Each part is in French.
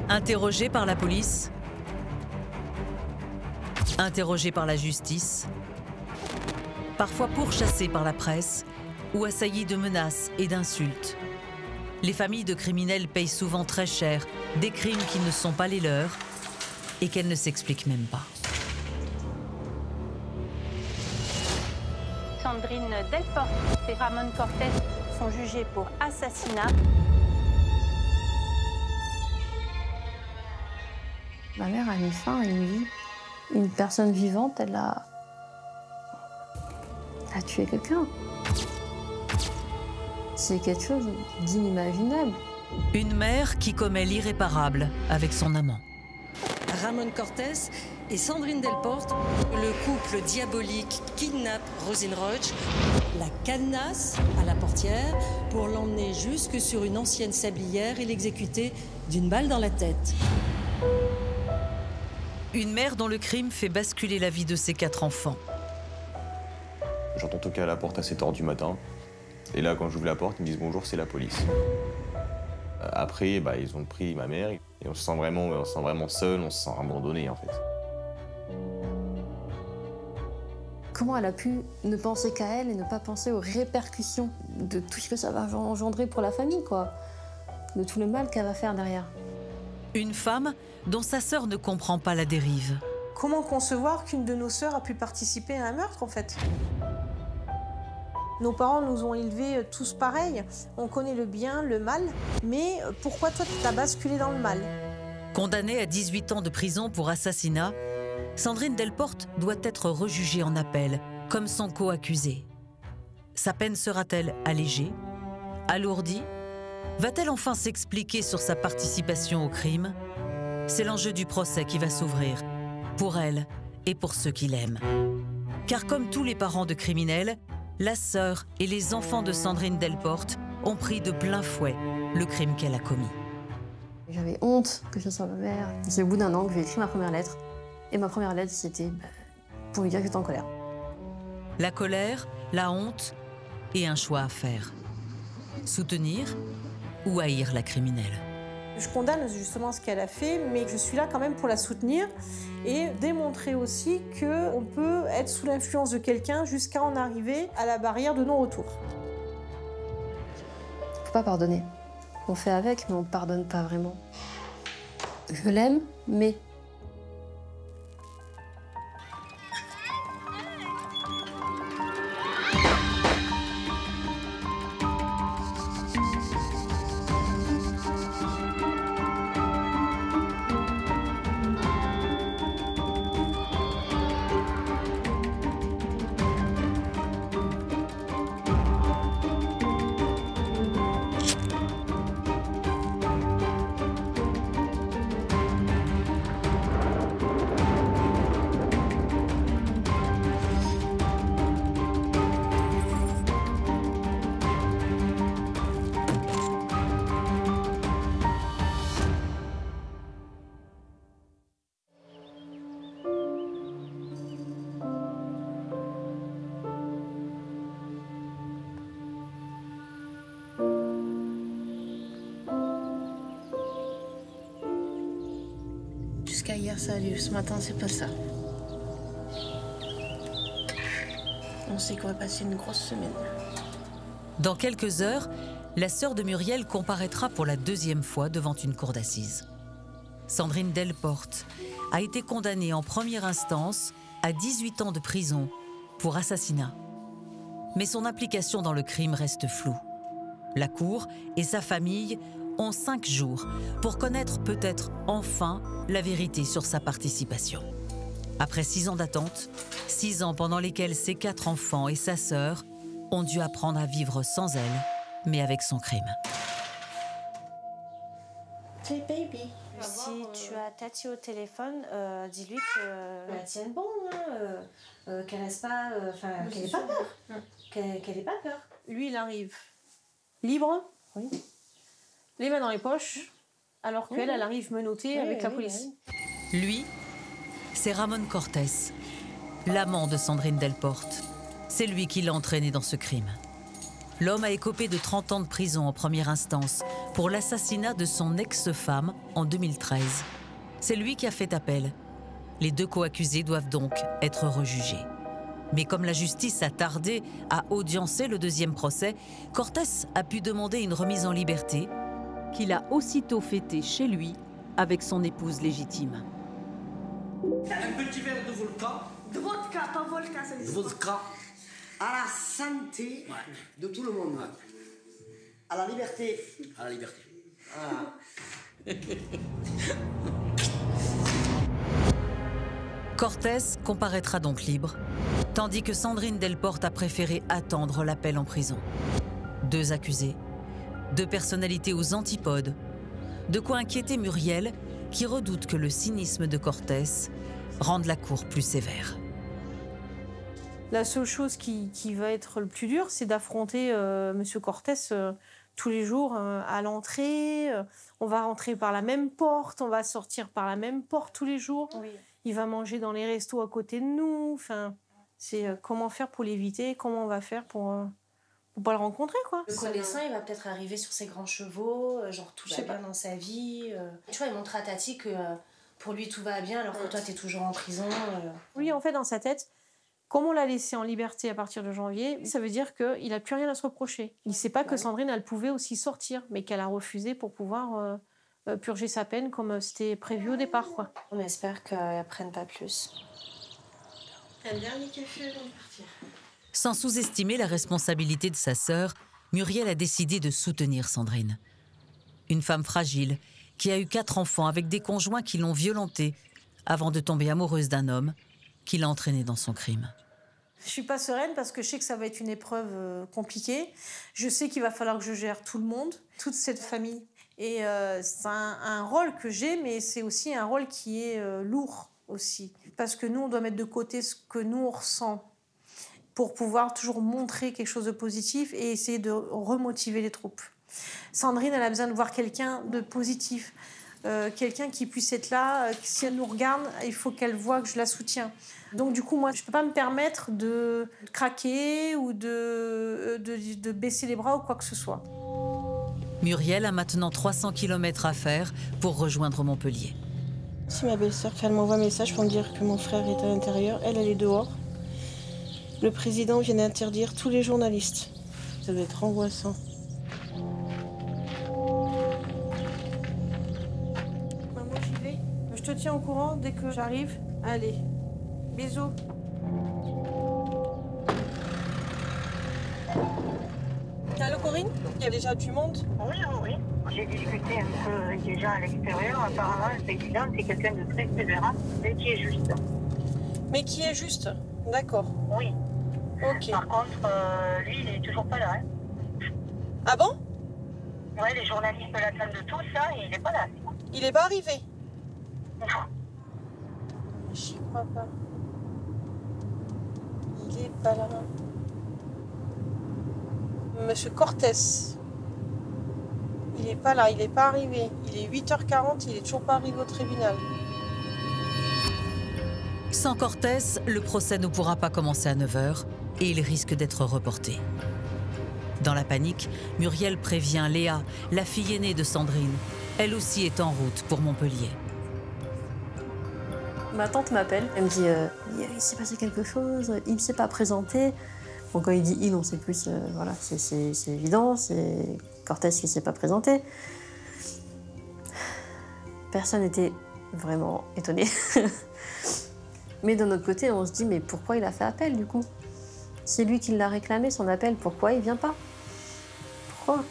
Interrogé par la police, interrogé par la justice, parfois pourchassé par la presse ou assailli de menaces et d'insultes. Les familles de criminels payent souvent très cher des crimes qui ne sont pas les leurs et qu'elles ne s'expliquent même pas. Sandrine Delporte et Ramón Cortés sont jugés pour assassinat. Ma mère a mis fin à une vie. Une personne vivante, elle a tué quelqu'un. C'est quelque chose d'inimaginable. Une mère qui commet l'irréparable avec son amant. Ramón Cortés et Sandrine Delporte, le couple diabolique kidnappe Rosine Roig, la cadenasse à la portière pour l'emmener jusque sur une ancienne sablière et l'exécuter d'une balle dans la tête. Une mère dont le crime fait basculer la vie de ses 4 enfants. J'entends toquer à la porte à 7 h du matin. Et là, quand j'ouvre la porte, ils me disent bonjour, c'est la police. Après, ils ont pris ma mère et on se sent vraiment seul, on se sent abandonné en fait. Comment elle a pu ne penser qu'à elle et ne pas penser aux répercussions de tout ce que ça va engendrer pour la famille, quoi. De tout le mal qu'elle va faire derrière. Une femme dont sa sœur ne comprend pas la dérive. Comment concevoir qu'une de nos sœurs a pu participer à un meurtre, en fait? Nos parents nous ont élevés tous pareils. On connaît le bien, le mal. Mais pourquoi toi, tu as basculé dans le mal? Condamnée à 18 ans de prison pour assassinat, Sandrine Delporte doit être rejugée en appel, comme son co-accusé. Sa peine sera-t-elle allégée? Alourdie? Va-t-elle enfin s'expliquer sur sa participation au crime? C'est l'enjeu du procès qui va s'ouvrir, pour elle et pour ceux qui l'aiment. Car comme tous les parents de criminels, la sœur et les enfants de Sandrine Delporte ont pris de plein fouet le crime qu'elle a commis. J'avais honte que ce soit ma mère. C'est au bout d'un an que j'ai écrit ma première lettre. Et ma première lettre, c'était pour lui dire que j'étais en colère. La colère, la honte et un choix à faire. Soutenir ou haïr la criminelle. Je condamne justement ce qu'elle a fait, mais je suis là quand même pour la soutenir et démontrer aussi qu'on peut être sous l'influence de quelqu'un jusqu'à en arriver à la barrière de non-retour. Faut pas pardonner. On fait avec, mais on pardonne pas vraiment. Je l'aime, mais... Jusqu'à hier, ça allait. Ce matin, c'est pas ça. On sait qu'on va passer une grosse semaine. Dans quelques heures, la sœur de Muriel comparaîtra pour la 2e fois devant une cour d'assises. Sandrine Delporte a été condamnée en première instance à 18 ans de prison pour assassinat. Mais son implication dans le crime reste floue. La cour et sa famille ont 5 jours pour connaître peut-être enfin la vérité sur sa participation. Après 6 ans d'attente, 6 ans pendant lesquels ses 4 enfants et sa sœur ont dû apprendre à vivre sans elle, mais avec son crime. Hey baby. Si tu as Tati au téléphone, dis-lui que la tienne bon, hein, qu'elle reste pas, qu'elle n'ait pas peur, qu'elle ait pas peur. Lui, il arrive libre, Oui. les mains dans les poches, alors qu'elle, elle arrive menottée avec la police. Lui, c'est Ramón Cortés, l'amant de Sandrine Delporte. C'est lui qui l'a entraînée dans ce crime. L'homme a écopé de 30 ans de prison en première instance pour l'assassinat de son ex-femme en 2013. C'est lui qui a fait appel. Les 2 coaccusés doivent donc être rejugés. Mais comme la justice a tardé à audiencer le 2e procès, Cortés a pu demander une remise en liberté qu'il a aussitôt fêtée chez lui avec son épouse légitime. Un petit verre de vodka. De vodka, pas vodka, c'est De vodka. À la santé de tout le monde. À la liberté. À la liberté. Cortés comparaîtra donc libre, tandis que Sandrine Delporte a préféré attendre l'appel en prison. 2 accusés, 2 personnalités aux antipodes, de quoi inquiéter Muriel, qui redoute que le cynisme de Cortés rende la cour plus sévère. La seule chose qui va être le plus dur, c'est d'affronter Monsieur Cortés tous les jours à l'entrée. On va rentrer par la même porte, on va sortir par la même porte tous les jours. Oui. Il va manger dans les restos à côté de nous. Enfin, c'est comment faire pour l'éviter, comment on va faire pour pas le rencontrer, quoi. Le connaissant, il va peut-être arriver sur ses grands chevaux, genre tout va bien dans sa vie. Tu vois, il montre à Tati que pour lui tout va bien alors que toi t'es toujours en prison. Oui, en fait, dans sa tête, comme on l'a laissé en liberté à partir de janvier, ça veut dire qu'il n'a plus rien à se reprocher. Il ne sait pas que Sandrine, elle pouvait aussi sortir, mais qu'elle a refusé pour pouvoir purger sa peine comme c'était prévu au départ, quoi. On espère qu'elle ne prenne pas plus. Un dernier café avant de partir. Sans sous-estimer la responsabilité de sa sœur, Muriel a décidé de soutenir Sandrine. Une femme fragile qui a eu 4 enfants avec des conjoints qui l'ont violentée avant de tomber amoureuse d'un homme qui l'a entraînée dans son crime. Je suis pas sereine parce que je sais que ça va être une épreuve compliquée. Je sais qu'il va falloir que je gère tout le monde, toute cette famille. Et c'est un rôle que j'ai, mais c'est aussi un rôle qui est lourd aussi. Parce que nous, on doit mettre de côté ce que nous, on ressent pour pouvoir toujours montrer quelque chose de positif et essayer de remotiver les troupes. Sandrine, elle a besoin de voir quelqu'un de positif, quelqu'un qui puisse être là. Si elle nous regarde, il faut qu'elle voit que je la soutiens. Donc du coup, moi, je ne peux pas me permettre de craquer ou de baisser les bras ou quoi que ce soit. Muriel a maintenant 300 km à faire pour rejoindre Montpellier. Si ma belle-sœur m'envoie un message pour me dire que mon frère est à l'intérieur, elle est dehors. Le président vient d'interdire tous les journalistes. Ça doit être angoissant. Maman, j'y vais. Je te tiens au courant dès que j'arrive. Allez, bisous. Allô Corinne? Il y a déjà du monde? Oui. J'ai discuté un peu déjà à l'extérieur. Apparemment, le président, c'est quelqu'un de très sévère, mais qui est juste. Mais qui est juste? D'accord. Oui. Ok. Par contre, lui, il est toujours pas là. Hein. Ah bon? Ouais, les journalistes l'attendent tous, ça, et il est pas là. Il est pas arrivé? Non. J'y crois pas. Il est pas là. Monsieur Cortés. Il est pas là, il est pas arrivé. Il est 8h40, il est toujours pas arrivé au tribunal. Sans Cortés, le procès ne pourra pas commencer à 9h et il risque d'être reporté. Dans la panique, Muriel prévient Léa, la fille aînée de Sandrine. Elle aussi est en route pour Montpellier. Ma tante m'appelle, elle me dit il s'est passé quelque chose, il ne s'est pas présenté. Bon, quand il dit il, on sait plus, voilà, c'est évident, c'est Cortés qui ne s'est pas présenté. Personne n'était vraiment étonné. Mais d'un autre côté, on se dit mais pourquoi il a fait appel du coup? C'est lui qui l'a réclamé, son appel, pourquoi il vient pas? Pourquoi?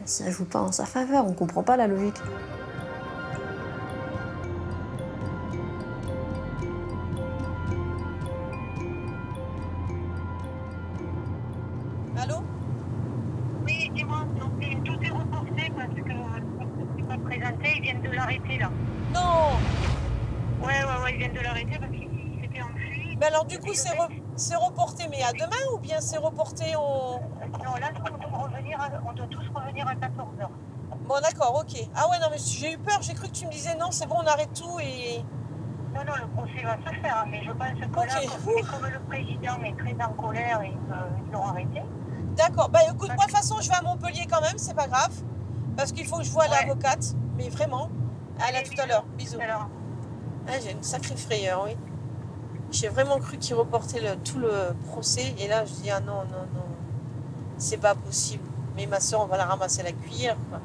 Ça joue pas en sa faveur, on comprend pas la logique. Allô? Oui, dis-moi, donc tout est reporté parce que ne s'est pas présenté, ils viennent de l'arrêter là. Non! Ouais, ils viennent de l'arrêter parce qu'il s'était enfui. Mais alors du coup, c'est reporté, mais à demain ou bien c'est reporté au... Non, là, on doit tous revenir à 14h. Bon, d'accord, ok. Ah ouais, non, mais j'ai eu peur, j'ai cru que tu me disais non, c'est bon, on arrête tout et... Non, le procès va se faire, mais je pense que là, comme le président est très en colère et qu'ils l'ont arrêté, D'accord. Bah écoute, moi de toute façon, je vais à Montpellier quand même, c'est pas grave. Parce qu'il faut que je voie l'avocate. Mais vraiment. Allez, à tout à l'heure. Bisous. Ah, j'ai une sacrée frayeur, oui. J'ai vraiment cru qu'il reportait tout le procès. Et là, je dis, ah non, non, non. C'est pas possible. Mais ma soeur, on va la ramasser à la cuillère, quoi.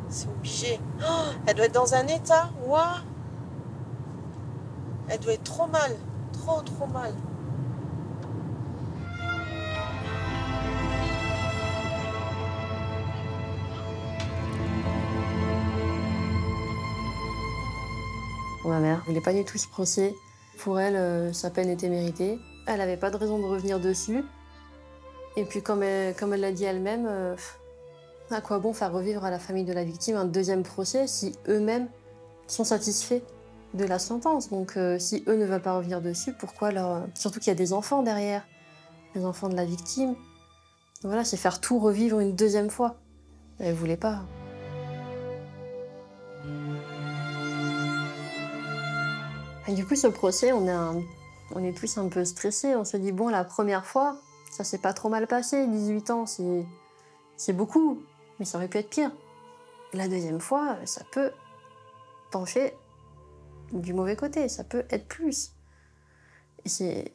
C'est obligé. Oh, elle doit être dans un état. Waouh. Elle doit être trop mal. Trop, trop mal. Ma mère voulait pas du tout ce procès. Pour elle, sa peine était méritée. Elle n'avait pas de raison de revenir dessus. Et puis, comme elle l'a dit elle-même, à quoi bon faire revivre à la famille de la victime un deuxième procès si eux-mêmes sont satisfaits de la sentence. Donc, si eux ne veulent pas revenir dessus, pourquoi leur... Surtout qu'il y a des enfants derrière, les enfants de la victime. Donc voilà, c'est faire tout revivre une deuxième fois. Elle voulait pas. Et du coup, ce procès, on est tous un peu stressés. On se dit, bon, la première fois, ça s'est pas trop mal passé. 18 ans, c'est beaucoup, mais ça aurait pu être pire. La deuxième fois, ça peut pencher du mauvais côté, ça peut être plus. Et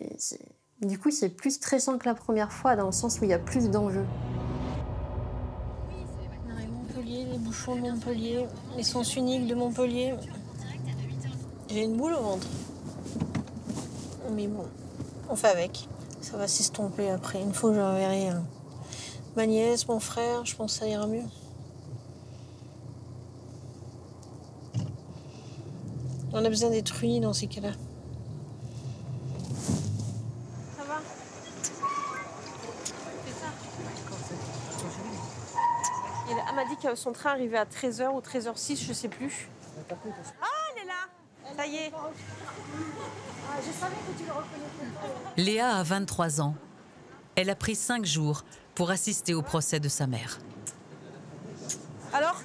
du coup, c'est plus stressant que la première fois, dans le sens où il y a plus d'enjeux. Montpellier, les bouchons de Montpellier, les sens uniques de Montpellier. J'ai une boule au ventre. Mais bon, on fait avec. Ça va s'estomper après. Une fois que je reverrai ma nièce, mon frère, je pense que ça ira mieux. On a besoin d'être unis dans ces cas-là. Ça va? C'est ça. Elle m'a dit que son train arrivait à 13h ou 13h06, je sais plus. Ah, elle est là! Ça y est. Je savais que tu le reconnaissais. Léa a 23 ans. Elle a pris 5 jours pour assister au procès de sa mère. Alors?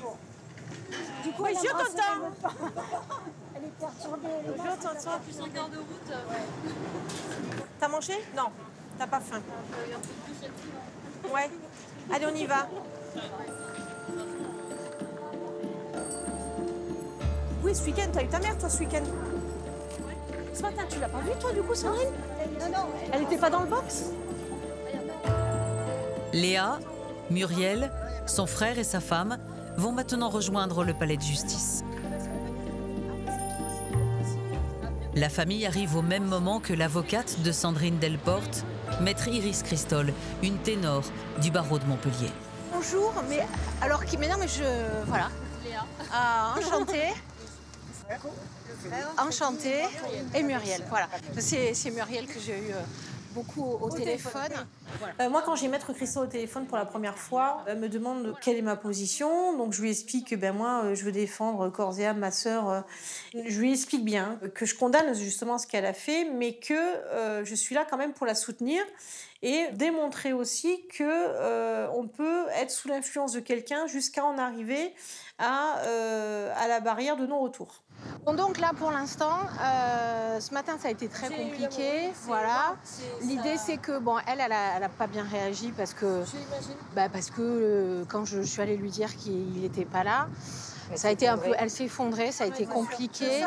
Du coup, oui, je t'entends. Elle est perturbée. Je t'entends. Plus en quart de route. T'as mangé? Non. T'as pas faim? Ouais. Allez, on y va. Oui, ce week-end, t'as eu ta mère, toi, ce week-end? Ce matin, tu l'as pas vue, toi, du coup, Sandrine? Non. Elle était pas dans le box? Léa, Muriel, son frère et sa femme vont maintenant rejoindre le palais de justice. La famille arrive au même moment que l'avocate de Sandrine Delporte, maître Iris Christol, une ténor du barreau de Montpellier. Bonjour, mais alors qui maintenant, mais je voilà. Ah, enchantée. Enchantée. Et Muriel, voilà. C'est Muriel que j'ai eu beaucoup au téléphone. Moi, quand j'ai maître Christol au téléphone pour la première fois, elle me demande quelle est ma position. Donc, je lui explique que moi, je veux défendre corps et âme ma sœur. Je lui explique bien que je condamne justement ce qu'elle a fait, mais que je suis là quand même pour la soutenir et démontrer aussi que on peut être sous l'influence de quelqu'un jusqu'à en arriver à la barrière de non-retour. Bon, donc là, pour l'instant, ce matin, ça a été très compliqué. Voilà. L'idée, c'est que bon, elle a pas bien réagi parce que quand je suis allée lui dire qu'il n'était pas là, ça a été un peu, elle s'est effondrée, ça a été compliqué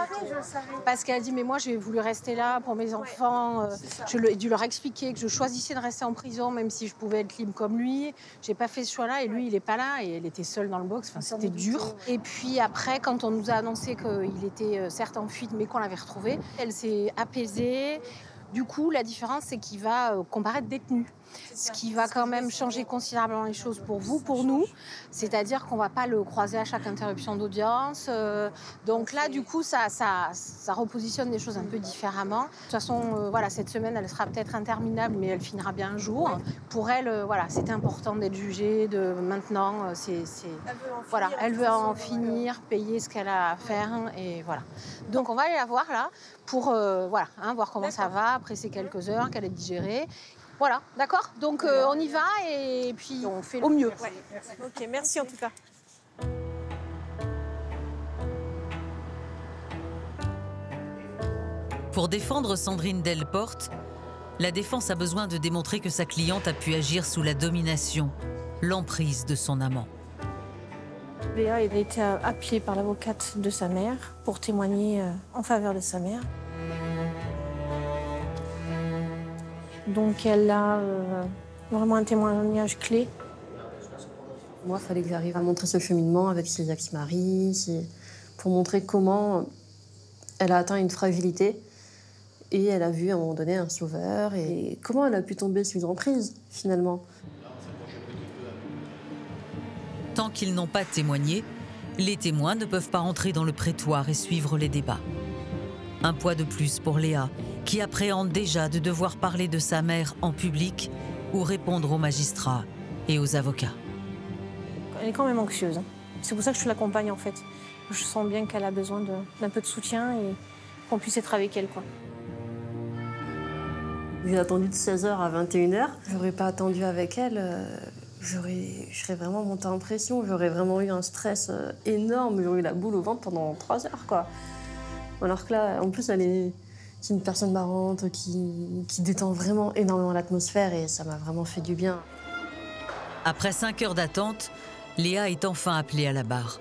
parce qu'elle dit mais moi j'ai voulu rester là pour mes enfants. J'ai dû leur expliquer que je choisissais de rester en prison même si je pouvais être libre comme lui. J'ai pas fait ce choix-là et lui il est pas là et elle était seule dans le box. Enfin, c'était dur. Et puis après quand on nous a annoncé qu'il était certes en fuite mais qu'on l'avait retrouvé, elle s'est apaisée. Du coup, la différence, c'est qu'il va comparaître détenu. Ce qui va quand même changer considérablement les choses pour vous, pour nous. C'est-à-dire qu'on ne va pas le croiser à chaque interruption d'audience. Donc là, du coup, ça repositionne les choses un peu différemment. De toute façon, voilà, cette semaine, elle sera peut-être interminable, mais elle finira bien un jour. Pour elle, voilà, c'est important d'être jugée. Maintenant, voilà, elle veut en finir, payer ce qu'elle a à faire. Et voilà. Donc, on va aller la voir là pour voilà, voir comment ça va après ces quelques heures qu'elle ait digéré. Voilà, d'accord? Donc on y va et puis on fait au mieux. Ouais. Ok, merci en tout cas. Pour défendre Sandrine Delporte, La défense a besoin de démontrer que sa cliente a pu agir sous la domination, l'emprise de son amant. Léa a été appelée par l'avocate de sa mère pour témoigner en faveur de sa mère. Donc elle a vraiment un témoignage clé. Moi, il fallait que j'arrive à montrer ce cheminement avec ses ex-maris, pour montrer comment elle a atteint une fragilité et elle a vu à un moment donné un sauveur et comment elle a pu tomber sous emprise, finalement. Tant qu'ils n'ont pas témoigné, les témoins ne peuvent pas entrer dans le prétoire et suivre les débats. Un poids de plus pour Léa, qui appréhende déjà de devoir parler de sa mère en public ou répondre aux magistrats et aux avocats. Elle est quand même anxieuse. C'est pour ça que je l'accompagne en fait. Je sens bien qu'elle a besoin d'un peu de soutien et qu'on puisse être avec elle, quoi. J'ai attendu de 16h à 21h. J'aurais pas attendu avec elle. Je serais vraiment montée en pression. J'aurais vraiment eu un stress énorme. J'aurais eu la boule au ventre pendant 3 heures, quoi. Alors que là, en plus, c'est une personne marrante qui détend vraiment énormément l'atmosphère et ça m'a vraiment fait du bien. Après 5 heures d'attente, Léa est enfin appelée à la barre.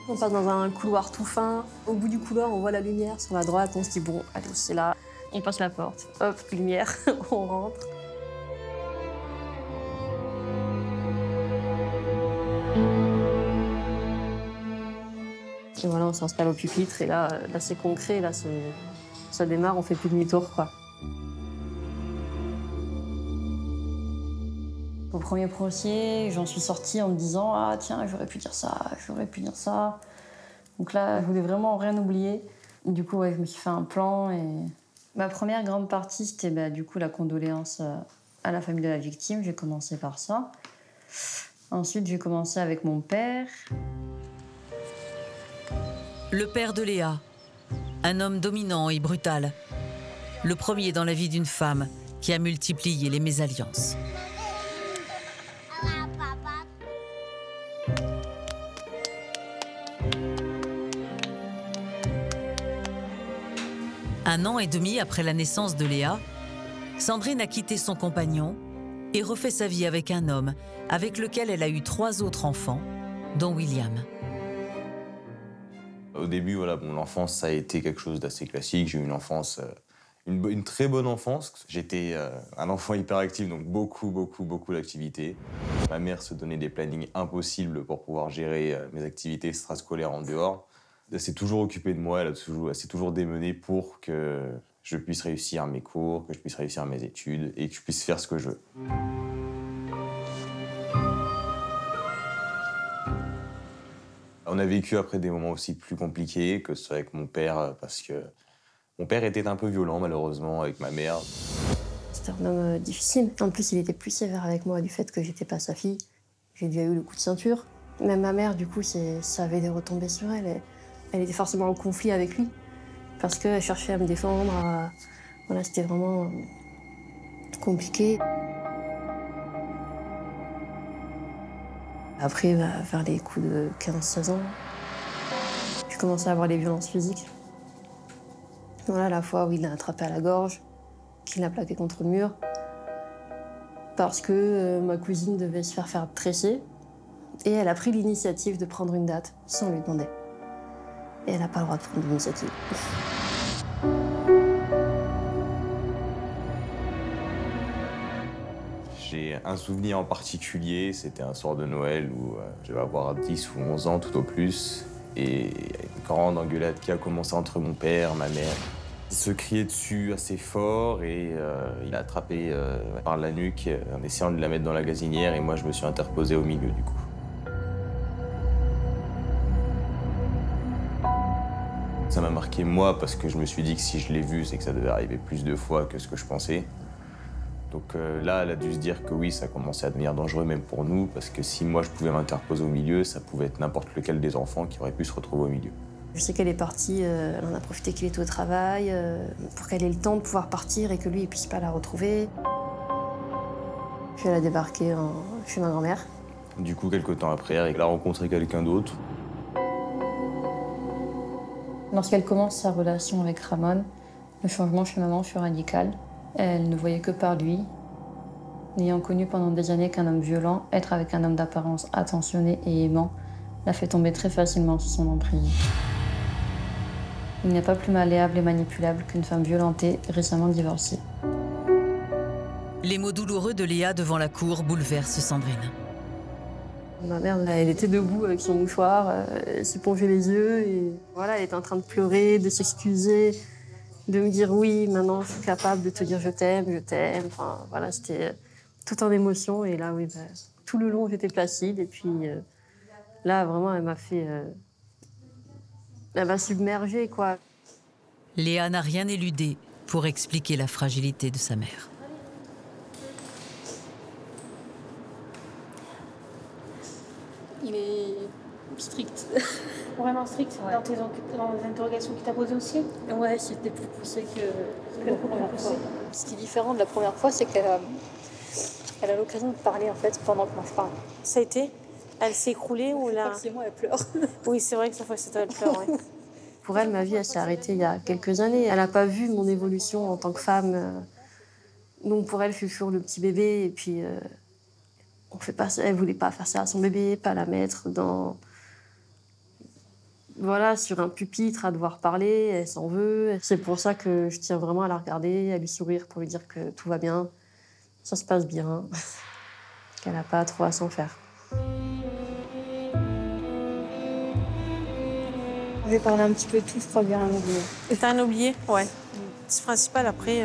On passe dans un couloir tout fin. Au bout du couloir, on voit la lumière sur la droite. On se dit, bon, allez, c'est là. On passe la porte. Hop, lumière, on rentre. Et voilà, on s'installe au pupitre. Et là c'est concret. Là, ça démarre, on fait plus demi-tour, quoi. Au premier procès, j'en suis sortie en me disant « Ah tiens, j'aurais pu dire ça, j'aurais pu dire ça ». Donc là, je voulais vraiment rien oublier. Du coup, ouais, je me suis fait un plan. Et ma première grande partie, c'était du coup la condoléance à la famille de la victime. J'ai commencé par ça. Ensuite, j'ai commencé avec mon père. Le père de Léa, un homme dominant et brutal. Le premier dans la vie d'une femme qui a multiplié les mésalliances. Un an et demi après la naissance de Léa, Sandrine a quitté son compagnon et refait sa vie avec un homme avec lequel elle a eu 3 autres enfants, dont William. Au début, voilà, mon enfance, ça a été quelque chose d'assez classique. J'ai eu une enfance, une très bonne enfance. J'étais un enfant hyperactif, donc beaucoup d'activités. Ma mère se donnait des plannings impossibles pour pouvoir gérer mes activités extrascolaires en dehors. Elle s'est toujours occupée de moi, elle s'est toujours démenée pour que je puisse réussir mes cours, que je puisse réussir mes études et que je puisse faire ce que je veux. On a vécu après des moments aussi plus compliqués, que ce soit avec mon père, parce que mon père était un peu violent malheureusement avec ma mère. C'était un homme difficile. En plus, il était plus sévère avec moi du fait que j'étais pas sa fille. J'ai déjà eu le coup de ceinture. Même ma mère, du coup, ça avait des retombées sur elle. Elle était forcément en conflit avec lui, parce qu'elle cherchait à me défendre. Voilà, c'était vraiment compliqué. Après, vers les coups de 15-16 ans, j'ai commencé à avoir des violences physiques. Voilà, la fois où il l'a attrapé à la gorge, qu'il l'a plaqué contre le mur, parce que ma cousine devait se faire tresser, et elle a pris l'initiative de prendre une date sans lui demander. Et elle n'a pas le droit de prendre l'initiative. J'ai un souvenir en particulier, c'était un soir de Noël où je vais avoir 10 ou 11 ans tout au plus. Et une grande engueulade qui a commencé entre mon père et ma mère. Il se criait dessus assez fort et il a attrapé par la nuque en essayant de la mettre dans la gazinière et moi je me suis interposé au milieu du coup. Ça m'a marqué moi parce que je me suis dit que si je l'ai vu, c'est que ça devait arriver plus de fois que ce que je pensais. Donc là, elle a dû se dire que oui, ça commençait à devenir dangereux même pour nous, parce que si moi je pouvais m'interposer au milieu, ça pouvait être n'importe lequel des enfants qui aurait pu se retrouver au milieu. Je sais qu'elle est partie, elle en a profité qu'il était au travail, pour qu'elle ait le temps de pouvoir partir et que lui ne puisse pas la retrouver. Puis elle a débarqué chez ma grand-mère. Du coup, quelques temps après, elle a rencontré quelqu'un d'autre. Lorsqu'elle commence sa relation avec Ramon, le changement chez maman fut radical. Elle ne voyait que par lui. N'ayant connu pendant des années qu'un homme violent, être avec un homme d'apparence attentionné et aimant l'a fait tomber très facilement sous son emprise. Il n'y a pas plus malléable et manipulable qu'une femme violentée, récemment divorcée. Les mots douloureux de Léa devant la cour bouleversent Sandrine. Ma mère, elle était debout avec son mouchoir, elle s'épongeait les yeux et voilà, elle était en train de pleurer, de s'excuser, de me dire oui, maintenant je suis capable de te dire je t'aime. Enfin voilà, c'était tout en émotion et là oui, tout le long j'étais placide et puis là vraiment elle m'a submergée quoi. Léa n'a rien éludé pour expliquer la fragilité de sa mère. Il est strict. Vraiment strict dans les interrogations qu'il t'a posées aussi? Ouais, c'était plus poussé que la première fois. Ce qui est différent de la première fois, c'est qu'elle a l'occasion de parler en fait pendant que moi je parle. Ça a été? Elle s'est écroulée ou là? C'est moi, elle pleure. Oui, c'est vrai que ça fois c'est toi, elle pleure, ouais. Pour elle, ma vie, elle s'est arrêtée il y a quelques années. Elle n'a pas vu mon évolution en tant que femme. Donc pour elle, je suis toujours le petit bébé et puis elle voulait pas faire ça à son bébé, pas la mettre sur un pupitre à devoir parler, elle s'en veut. C'est pour ça que je tiens vraiment à la regarder, à lui sourire pour lui dire que tout va bien, ça se passe bien, qu'elle n'a pas trop à s'en faire. Je vais parler un petit peu de tout, je crois bien un oublié. T'as un oublié? Ouais. C'est principal après.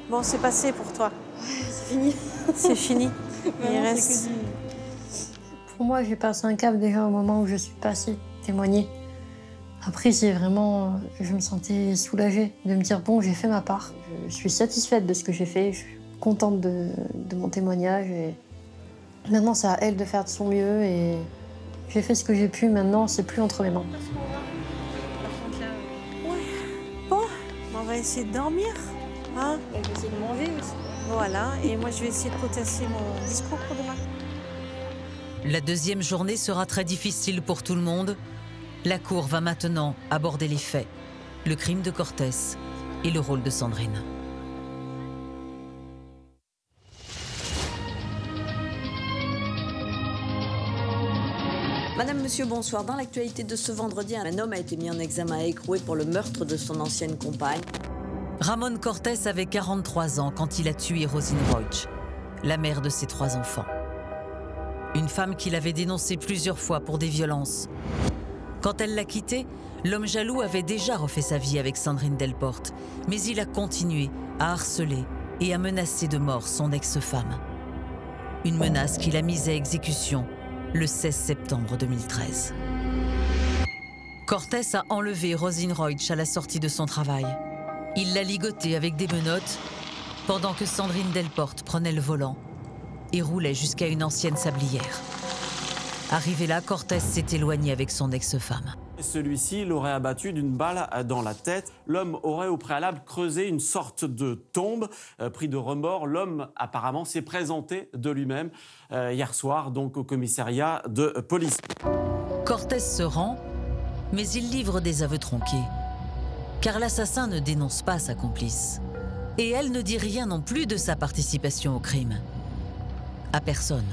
Bon, c'est passé pour toi. C'est fini. C'est fini. Il reste. Pour moi, j'ai passé un cap déjà au moment où je suis passée témoigner. Après, c'est vraiment, je me sentais soulagée de me dire bon, j'ai fait ma part. Je suis satisfaite de ce que j'ai fait. Je suis contente de mon témoignage. Et maintenant, c'est à elle de faire de son mieux. Et j'ai fait ce que j'ai pu. Maintenant, c'est plus entre mes mains. Bon, on va essayer de dormir. Hein? Je vais essayer de manger aussi. Voilà, et moi je vais essayer de potasser mon discours pour demain. La deuxième journée sera très difficile pour tout le monde. La cour va maintenant aborder les faits, le crime de Cortés et le rôle de Sandrine. Madame, monsieur, bonsoir. Dans l'actualité de ce vendredi, un homme a été mis en examen à Écroué pour le meurtre de son ancienne compagne. Ramon Cortés avait 43 ans quand il a tué Rosine Roig, la mère de ses 3 enfants. Une femme qu'il avait dénoncée plusieurs fois pour des violences. Quand elle l'a quitté, l'homme jaloux avait déjà refait sa vie avec Sandrine Delporte, mais il a continué à harceler et à menacer de mort son ex-femme. Une menace qu'il a mise à exécution le 16 septembre 2013. Cortés a enlevé Rosine Roig à la sortie de son travail. Il l'a ligotée avec des menottes pendant que Sandrine Delporte prenait le volant et roulait jusqu'à une ancienne sablière. Arrivé là, Cortés s'est éloigné avec son ex-femme. Celui-ci l'aurait abattu d'une balle dans la tête. L'homme aurait au préalable creusé une sorte de tombe. Pris de remords, l'homme apparemment s'est présenté de lui-même hier soir donc au commissariat de police. Cortés se rend, mais il livre des aveux tronqués. Car l'assassin ne dénonce pas sa complice. Et elle ne dit rien non plus de sa participation au crime. À personne.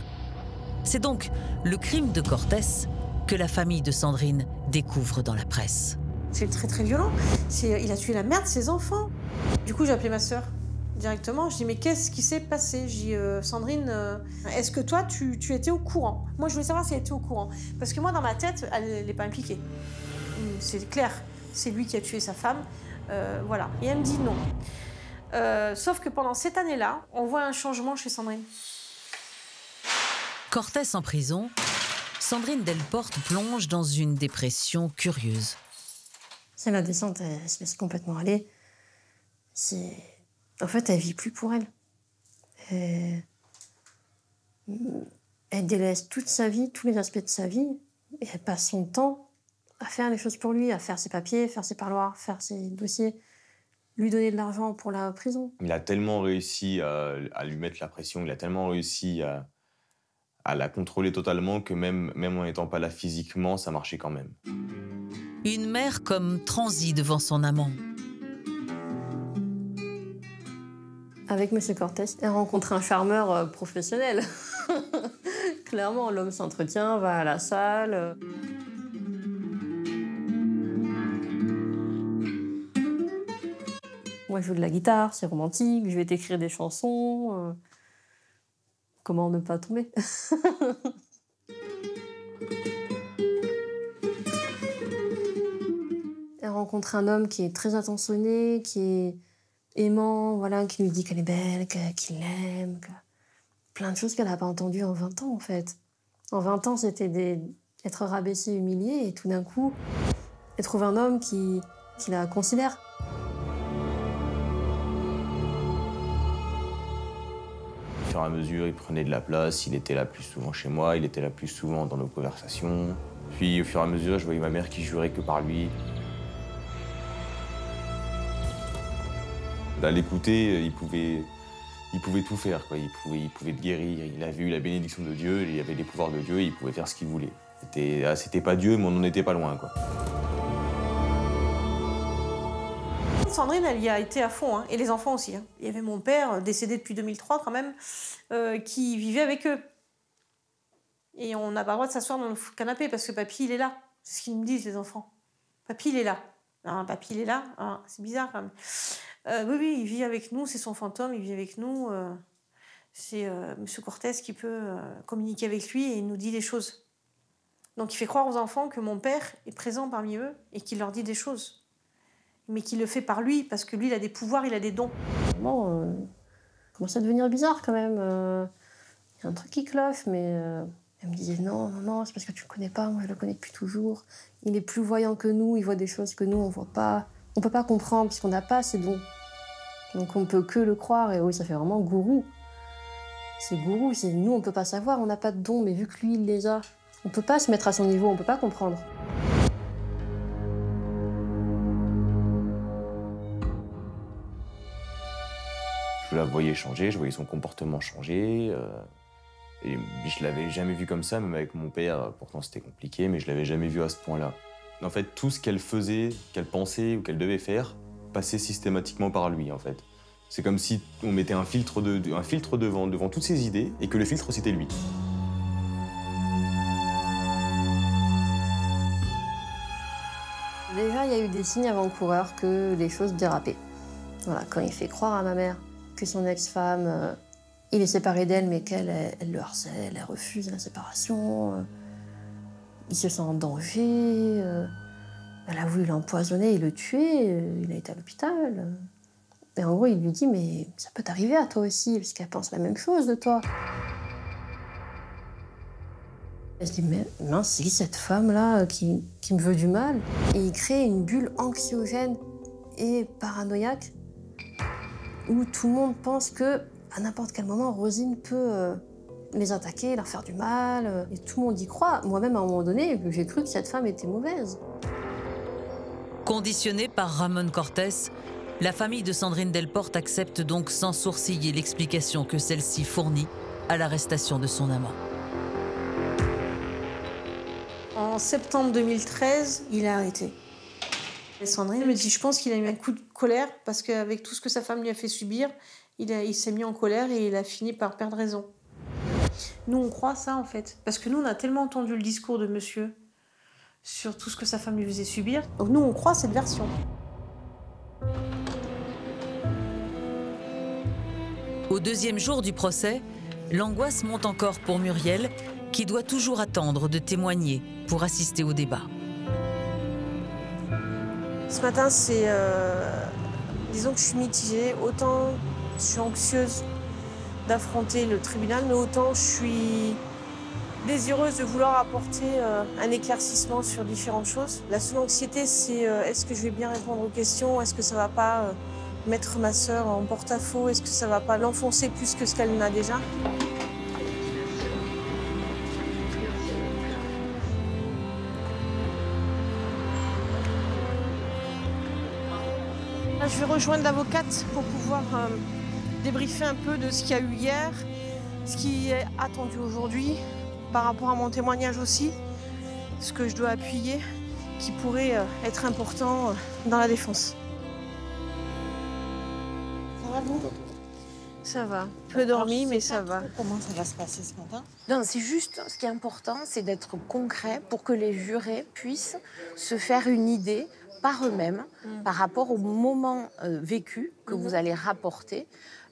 C'est donc le crime de Cortés que la famille de Sandrine découvre dans la presse. C'est très très violent. Il a tué la mère de ses enfants. Du coup, j'ai appelé ma sœur directement. Je dis mais qu'est-ce qui s'est passé? Je dis Sandrine, est-ce que toi tu étais au courant? Moi je voulais savoir si elle était au courant. Parce que moi dans ma tête, elle n'est pas impliquée. C'est clair, c'est lui qui a tué sa femme. Voilà. Et elle me dit non. Sauf que pendant cette année-là, on voit un changement chez Sandrine. Cortés en prison, Sandrine Delporte plonge dans une dépression curieuse. C'est la descente, elle se laisse complètement aller. En fait, elle vit plus pour elle. Elle délaisse toute sa vie, tous les aspects de sa vie, et elle passe son temps à faire les choses pour lui, à faire ses papiers, faire ses parloirs, faire ses dossiers, lui donner de l'argent pour la prison. Il a tellement réussi à lui mettre la pression, il a tellement réussi à la contrôler totalement, que même en n'étant pas là physiquement, ça marchait quand même. Une mère comme transie devant son amant. Avec M. Cortés, elle rencontre un charmeur professionnel. Clairement, l'homme s'entretient, va à la salle. Moi, je joue de la guitare, c'est romantique, je vais t'écrire des chansons. Comment ne pas tomber? Elle rencontre un homme qui est très attentionné, qui est aimant, voilà, qui lui dit qu'elle est belle, qu'il l'aime. Plein de choses qu'elle n'a pas entendues en 20 ans, en fait. En 20 ans, c'était être rabaissée, humiliée, et tout d'un coup, elle trouve un homme qui la considère. Au fur et à mesure, il prenait de la place, il était là plus souvent chez moi, il était là plus souvent dans nos conversations. Puis au fur et à mesure, je voyais ma mère qui jurait que par lui. À l'écouter, il pouvait tout faire, quoi. Il pouvait te guérir, il avait eu la bénédiction de Dieu, il avait les pouvoirs de Dieu, et il pouvait faire ce qu'il voulait. C'était pas Dieu, mais on n'en était pas loin, quoi. Sandrine, elle y a été à fond, hein, et les enfants aussi. Hein. Il y avait mon père, décédé depuis 2003 quand même, qui vivait avec eux. Et on n'a pas le droit de s'asseoir dans le canapé parce que papy, il est là. C'est ce qu'ils me disent, les enfants. Papy, il est là. Ah, papy, il est là. Ah, c'est bizarre quand même. Oui, il vit avec nous, c'est son fantôme, il vit avec nous. C'est M. Cortés qui peut communiquer avec lui et il nous dit des choses. Donc il fait croire aux enfants que mon père est présent parmi eux et qu'il leur dit des choses. Mais qu'il le fait par lui, parce que lui, il a des pouvoirs, il a des dons. Bon, commence à devenir bizarre quand même. Il y a un truc qui cloche, mais elle me disait non, c'est parce que tu le connais pas, moi je le connais depuis toujours. Il est plus voyant que nous, il voit des choses que nous on voit pas. On peut pas comprendre puisqu'on n'a pas ces dons. Donc on peut que le croire, et oui, ça fait vraiment gourou. C'est gourou, c'est nous on peut pas savoir, on n'a pas de dons, mais vu que lui il les a, on peut pas se mettre à son niveau, on peut pas comprendre. Je la voyais changer, je voyais son comportement changer. Et je l'avais jamais vu comme ça, même avec mon père. Pourtant, c'était compliqué, mais je l'avais jamais vu à ce point-là. En fait, tout ce qu'elle faisait, qu'elle pensait ou qu'elle devait faire, passait systématiquement par lui, en fait. C'est comme si on mettait un filtre devant toutes ses idées et que le filtre, c'était lui. Déjà, il y a eu des signes avant-coureurs que les choses dérapaient. Voilà, quand il fait croire à ma mère que son ex-femme, il est séparé d'elle, mais qu'elle elle le harcèle, elle refuse la séparation. Il se sent en danger. Elle a voulu l'empoisonner et le tuer. Il a été à l'hôpital. Et en gros, il lui dit, mais ça peut t'arriver à toi aussi, parce qu'elle pense la même chose de toi. Elle se dit, mais mince, c'est qui cette femme-là qui me veut du mal? Et il crée une bulle anxiogène et paranoïaque où tout le monde pense que à n'importe quel moment, Rosine peut les attaquer, leur faire du mal. Et tout le monde y croit. Moi-même, à un moment donné, j'ai cru que cette femme était mauvaise. Conditionnée par Ramón Cortés, la famille de Sandrine Delporte accepte donc sans sourciller l'explication que celle-ci fournit à l'arrestation de son amant. En septembre 2013, il est arrêté. Et Sandrine me dit, je pense qu'il a eu un coup de colère parce qu'avec tout ce que sa femme lui a fait subir, il s'est mis en colère et il a fini par perdre raison. Nous, on croit ça, en fait. Parce que nous, on a tellement entendu le discours de monsieur sur tout ce que sa femme lui faisait subir. Donc nous, on croit cette version. Au deuxième jour du procès, l'angoisse monte encore pour Muriel, qui doit toujours attendre de témoigner pour assister au débat. Ce matin, c'est... disons que je suis mitigée. Autant je suis anxieuse d'affronter le tribunal, mais autant je suis désireuse de vouloir apporter un éclaircissement sur différentes choses. La seule anxiété, c'est est-ce que je vais bien répondre aux questions? Est-ce que ça ne va pas mettre ma sœur en porte-à-faux? Est-ce que ça ne va pas l'enfoncer plus que ce qu'elle n'a déjà? Je vais rejoindre l'avocate pour pouvoir débriefer un peu de ce qu'il y a eu hier, ce qui est attendu aujourd'hui, par rapport à mon témoignage aussi, ce que je dois appuyer, qui pourrait être important dans la défense. Ça va vous? Ça va. Peu dormi, mais ça va. Comment ça va se passer ce matin? Non, c'est juste, ce qui est important, c'est d'être concret pour que les jurés puissent se faire une idée par eux-mêmes par rapport au moment vécu que vous allez rapporter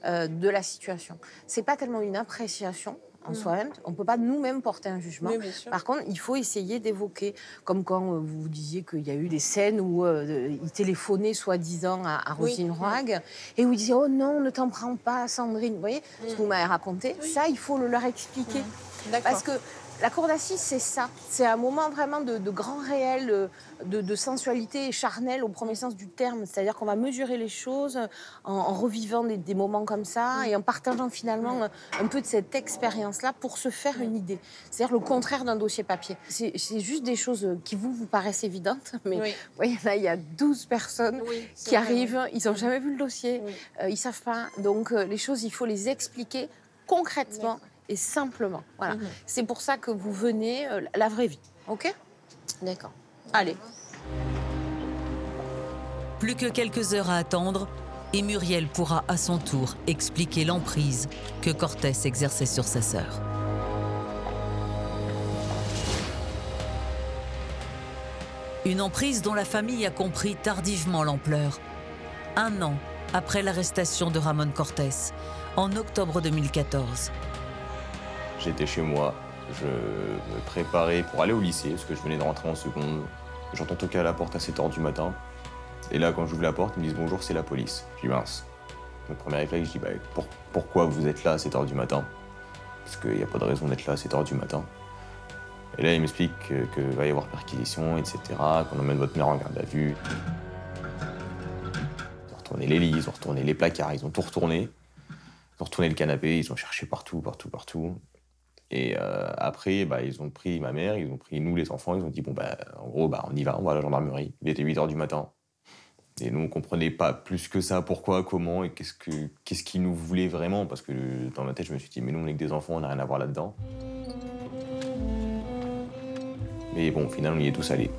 de la situation. C'est pas tellement une appréciation en soi-même, on ne peut pas nous-mêmes porter un jugement. Oui, bien sûr. Par contre, il faut essayer d'évoquer, comme quand vous disiez qu'il y a eu des scènes où il téléphonait soi-disant à Roselyne Roig, et où il disait « Oh non, ne t'en prends pas, Sandrine ». Vous voyez, ce que vous m'avez raconté, ça, il faut le leur expliquer. Parce que la cour d'assises, c'est ça. C'est un moment vraiment de grand réel, de sensualité charnelle au premier sens du terme. C'est-à-dire qu'on va mesurer les choses en revivant des moments comme ça et en partageant finalement un peu de cette expérience-là pour se faire une idée. C'est-à-dire le contraire d'un dossier papier. C'est juste des choses qui vous paraissent évidentes, mais vous voyez, là, il y a 12 personnes qui arrivent, ils n'ont jamais vu le dossier, ils ne savent pas. Donc les choses, il faut les expliquer concrètement et simplement. Voilà. C'est pour ça que vous venez la vraie vie. OK? D'accord. Allez. Plus que quelques heures à attendre, et Muriel pourra à son tour expliquer l'emprise que Cortès exerçait sur sa sœur. Une emprise dont la famille a compris tardivement l'ampleur. 1 an après l'arrestation de Ramón Cortés, en octobre 2014. J'étais chez moi, je me préparais pour aller au lycée, parce que je venais de rentrer en seconde. J'entends toquer à la porte à 7h du matin. Et là, quand j'ouvre la porte, ils me disent « Bonjour, c'est la police ». Je dis « Mince ». Mon premier réflexe, je dis bah, « Pourquoi vous êtes là à 7h du matin ?» Parce qu'il n'y a pas de raison d'être là à 7h du matin. Et là, ils m'expliquent qu'il va y avoir perquisition, etc., qu'on emmène votre mère en garde à vue. Ils ont retourné les lits, ils ont retourné les placards, ils ont tout retourné. Ils ont retourné le canapé, ils ont cherché partout. Et après, ils ont pris ma mère, ils ont pris nous, les enfants, ils ont dit bon, en gros, on y va, on va à la gendarmerie. Il était 8h du matin. Et nous, on comprenait pas plus que ça pourquoi, comment et qu'est-ce qu'ils nous voulaient vraiment. Parce que dans ma tête, je me suis dit, mais nous, on est que des enfants, on n'a rien à voir là-dedans. Mais bon, au final, on y est tous allés.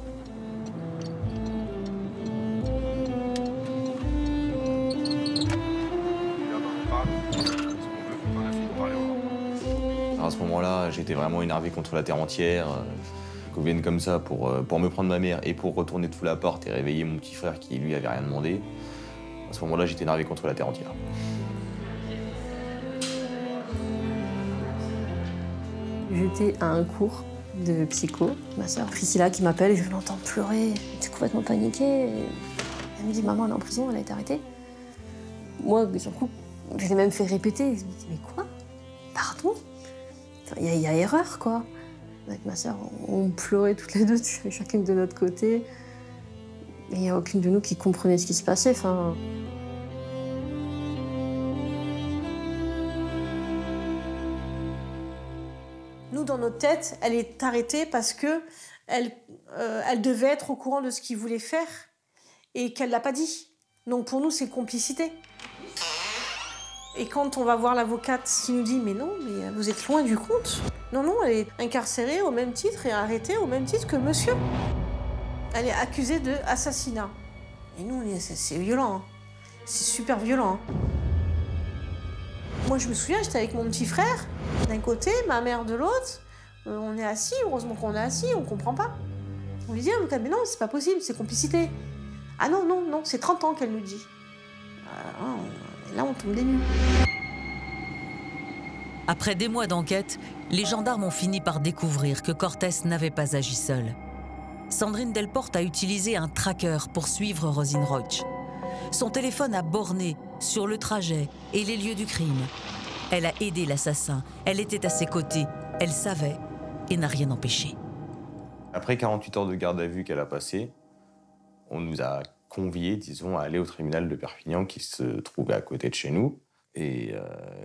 À ce moment-là, j'étais vraiment énervé contre la terre entière. Qu'on vienne comme ça pour me prendre ma mère et pour retourner sous la porte et réveiller mon petit frère qui, lui, avait rien demandé. À ce moment-là, j'étais énervé contre la terre entière. J'étais à un cours de psycho. Ma sœur Priscilla qui m'appelle et je l'entends pleurer. J'étais complètement paniquée. Elle me dit « Maman, elle est en prison, elle a été arrêtée ». Moi, sur le coup, je l'ai même fait répéter. Je me dis « Mais quoi? Pardon ?» Il y a erreur, quoi. Avec ma sœur, on pleurait toutes les deux, chacune de notre côté. Et il n'y a aucune de nous qui comprenait ce qui se passait. Enfin... Nous, dans notre tête, elle est arrêtée parce que elle devait être au courant de ce qu'il voulait faire et qu'elle ne l'a pas dit. Donc pour nous, c'est complicité. Et quand on va voir l'avocate qui nous dit « Mais non, mais vous êtes loin du compte. Non, non, elle est incarcérée au même titre et arrêtée au même titre que monsieur. Elle est accusée d'assassinat. » Et nous, c'est violent. Hein. C'est super violent. Hein. Moi, je me souviens, j'étais avec mon petit frère d'un côté, ma mère de l'autre. On est assis, heureusement qu'on est assis, on comprend pas. On lui dit « Mais non, c'est pas possible, c'est complicité. » Ah non, non, non, c'est 30 ans qu'elle nous dit. Là, on tombe des nues. Après des mois d'enquête, les gendarmes ont fini par découvrir que Cortès n'avait pas agi seul. Sandrine Delporte a utilisé un tracker pour suivre Roselyne Roig. Son téléphone a borné sur le trajet et les lieux du crime. Elle a aidé l'assassin, elle était à ses côtés, elle savait et n'a rien empêché. Après 48 heures de garde à vue qu'elle a passé, on nous a conviés, disons, à aller au tribunal de Perpignan qui se trouvait à côté de chez nous. Et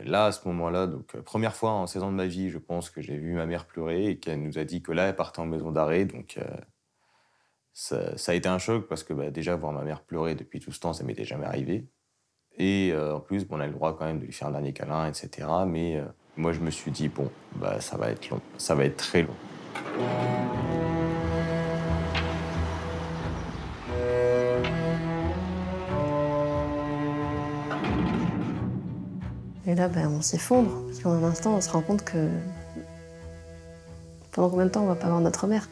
là, à ce moment-là, donc première fois en 16 ans de ma vie, je pense que j'ai vu ma mère pleurer et qu'elle nous a dit que là, elle partait en maison d'arrêt. Donc ça a été un choc parce que déjà, voir ma mère pleurer depuis tout ce temps, ça m'était jamais arrivé. Et en plus, on a le droit quand même de lui faire un dernier câlin, etc. Mais Moi, je me suis dit, bon, bah, ça va être long, ça va être très long. Et là, ben, on s'effondre, parce qu'en un instant, on se rend compte que pendant combien de temps on va pas voir notre mère?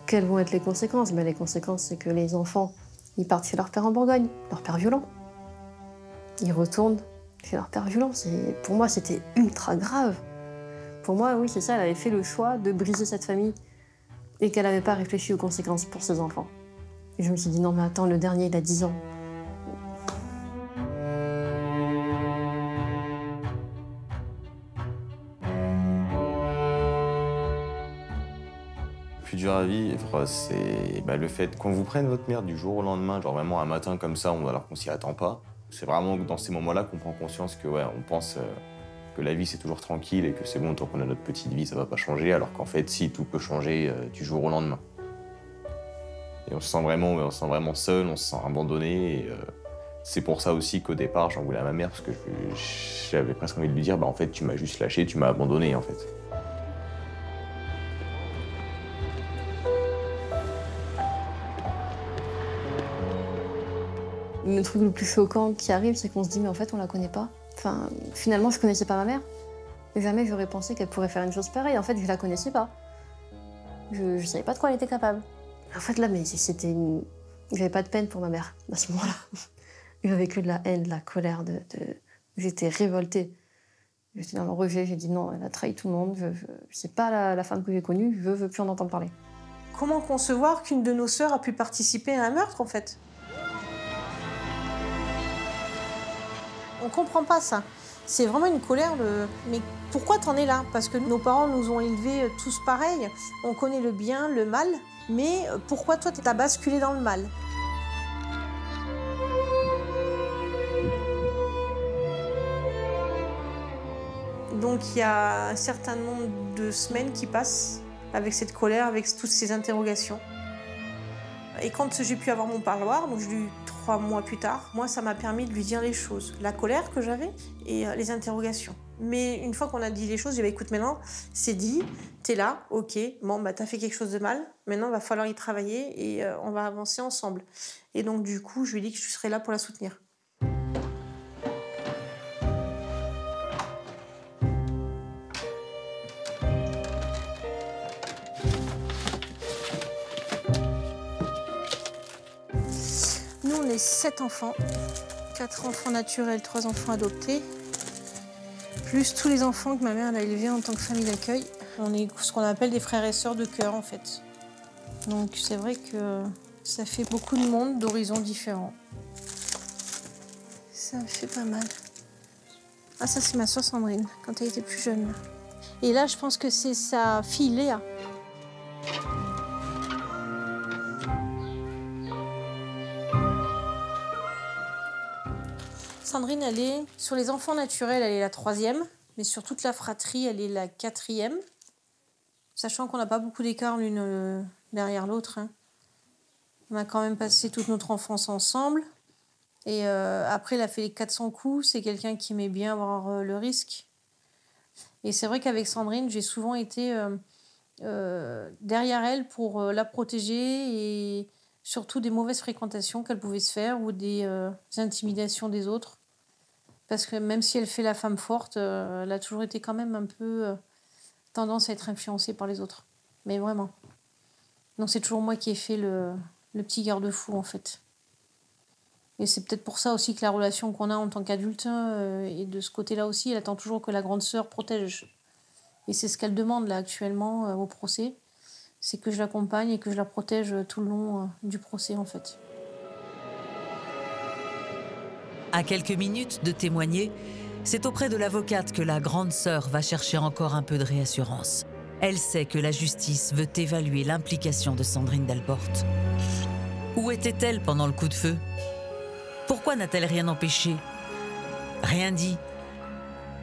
Quelles vont être les conséquences? Ben, les conséquences, c'est que les enfants, ils partent chez leur père en Bourgogne, leur père violent. Ils retournent chez leur père violent. Pour moi, c'était ultra grave. Pour moi, oui, c'est ça, elle avait fait le choix de briser cette famille et qu'elle n'avait pas réfléchi aux conséquences pour ses enfants. Et je me suis dit, non mais attends, le dernier, il a 10 ans. Le plus dur à vivre, c'est le fait qu'on vous prenne votre mère du jour au lendemain, genre vraiment un matin comme ça, alors qu'on s'y attend pas. C'est vraiment dans ces moments-là qu'on prend conscience que, ouais, on pense que la vie c'est toujours tranquille et que c'est bon, tant qu'on a notre petite vie, ça va pas changer, alors qu'en fait, si, tout peut changer du jour au lendemain. Et on se sent vraiment seul, on se sent abandonné. Et, c'est pour ça aussi qu'au départ, j'en voulais à ma mère, parce que j'avais presque envie de lui dire, bah en fait, tu m'as juste lâché, tu m'as abandonné, en fait. Le truc le plus choquant qui arrive, c'est qu'on se dit, mais en fait, on la connaît pas. Enfin, finalement, je connaissais pas ma mère. Jamais j'aurais pensé qu'elle pourrait faire une chose pareille. En fait, je la connaissais pas. Je savais pas de quoi elle était capable. En fait, là, mais c'était j'avais pas de peine pour ma mère, à ce moment-là. J'avais que de la haine, de la colère, j'étais révoltée. J'étais dans le rejet, j'ai dit non, elle a trahi tout le monde, c'est pas la femme que j'ai connue, je veux plus en entendre parler. Comment concevoir qu'une de nos sœurs a pu participer à un meurtre, en fait? On comprend pas ça. C'est vraiment une colère de... Mais pourquoi t'en es là? Parce que nos parents nous ont élevés tous pareils. On connaît le bien, le mal. Mais pourquoi toi, t'as basculé dans le mal? Donc il y a un certain nombre de semaines qui passent avec cette colère, avec toutes ces interrogations. Et quand j'ai pu avoir mon parloir, donc je l'ai eu 3 mois plus tard, moi ça m'a permis de lui dire les choses. La colère que j'avais et les interrogations. Mais une fois qu'on a dit les choses, j'ai dit écoute maintenant, c'est dit, t'es là, ok, bon bah t'as fait quelque chose de mal, maintenant il va falloir y travailler et on va avancer ensemble. Et donc du coup, je lui ai dit que je serais là pour la soutenir. Nous, on est 7 enfants, 4 enfants naturels, 3 enfants adoptés, plus tous les enfants que ma mère a élevés en tant que famille d'accueil. On est ce qu'on appelle des frères et sœurs de cœur, en fait. Donc c'est vrai que ça fait beaucoup de monde d'horizons différents. Ça me fait pas mal. Ah, ça, c'est ma sœur Sandrine, quand elle était plus jeune. Et là, je pense que c'est sa fille Léa. Sandrine, elle est sur les enfants naturels, elle est la 3e, mais sur toute la fratrie, elle est la 4e. Sachant qu'on n'a pas beaucoup d'écart l'une derrière l'autre. Hein. On a quand même passé toute notre enfance ensemble. Et après, elle a fait les 400 coups. C'est quelqu'un qui aimait bien avoir le risque. Et c'est vrai qu'avec Sandrine, j'ai souvent été derrière elle pour la protéger et surtout des mauvaises fréquentations qu'elle pouvait se faire ou des intimidations des autres. Parce que même si elle fait la femme forte, elle a toujours été quand même un peu tendance à être influencée par les autres. Mais vraiment. Donc c'est toujours moi qui ai fait le petit garde-fou, en fait. Et c'est peut-être pour ça aussi que la relation qu'on a en tant qu'adulte, et de ce côté-là aussi, elle attend toujours que la grande sœur protège. Et c'est ce qu'elle demande là actuellement au procès. C'est que je l'accompagne et que je la protège tout le long du procès, en fait. À quelques minutes de témoigner, c'est auprès de l'avocate que la grande sœur va chercher encore un peu de réassurance. Elle sait que la justice veut évaluer l'implication de Sandrine Delporte. Où était-elle pendant le coup de feu? Pourquoi n'a-t-elle rien empêché? Rien dit?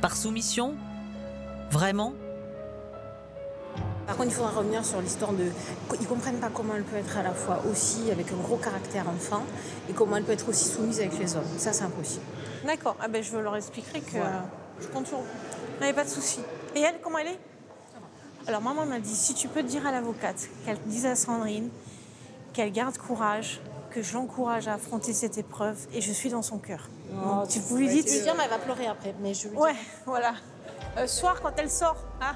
Par soumission? Vraiment? Par contre, il faudra revenir sur l'histoire de... Ils ne comprennent pas comment elle peut être à la fois aussi avec un gros caractère enfant et comment elle peut être aussi soumise avec les hommes. Ça, c'est impossible. D'accord. Ah ben, je leur expliquerai que je compte sur vous. Non, pas de souci. Et elle, comment elle est? Alors, maman m'a dit, si tu peux dire à l'avocate qu'elle dise à Sandrine qu'elle garde courage, que je l'encourage à affronter cette épreuve, et je suis dans son cœur. Oh, tu vous lui dites... Je lui dire, mais elle va pleurer après. Mais je lui dis... Ouais, voilà. Soir, quand elle sort. Hein.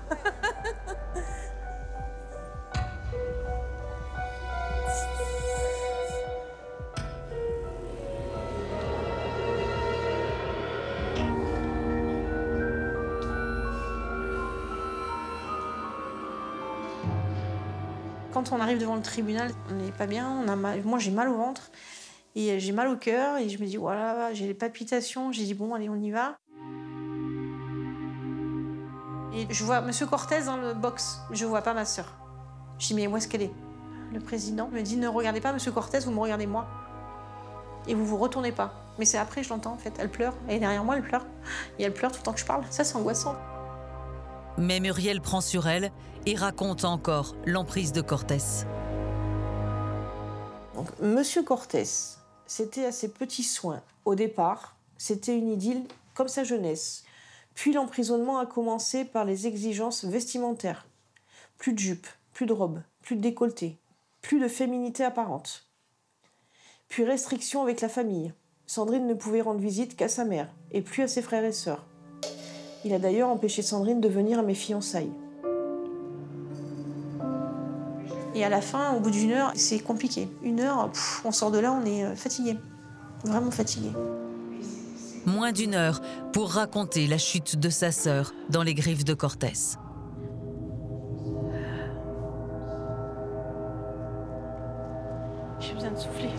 Quand on arrive devant le tribunal, on n'est pas bien, on a mal. Moi j'ai mal au ventre et j'ai mal au cœur et je me dis voilà, j'ai les palpitations, j'ai dit bon allez on y va. Et je vois Monsieur Cortez dans le box, je vois pas ma sœur. Je dis mais où est-ce qu'elle est? Le président me dit ne regardez pas Monsieur Cortez, vous me regardez moi. Et vous vous retournez pas. Mais c'est après je l'entends en fait, elle pleure, elle est derrière moi, elle pleure. Et elle pleure tout le temps que je parle, ça c'est angoissant. Mais Muriel prend sur elle et raconte encore l'emprise de Cortez. Donc, Monsieur Cortez, c'était à ses petits soins. Au départ, c'était une idylle comme sa jeunesse. Puis l'emprisonnement a commencé par les exigences vestimentaires. Plus de jupe, plus de robe, plus de décolleté, plus de féminité apparente. Puis restrictions avec la famille. Sandrine ne pouvait rendre visite qu'à sa mère et plus à ses frères et sœurs. Il a d'ailleurs empêché Sandrine de venir à mes fiançailles. Et à la fin, au bout d'une heure, c'est compliqué. Une heure, on sort de là, on est fatigué. Vraiment fatigué. Moins d'une heure pour raconter la chute de sa sœur dans les griffes de Cortez. J'ai besoin de souffler.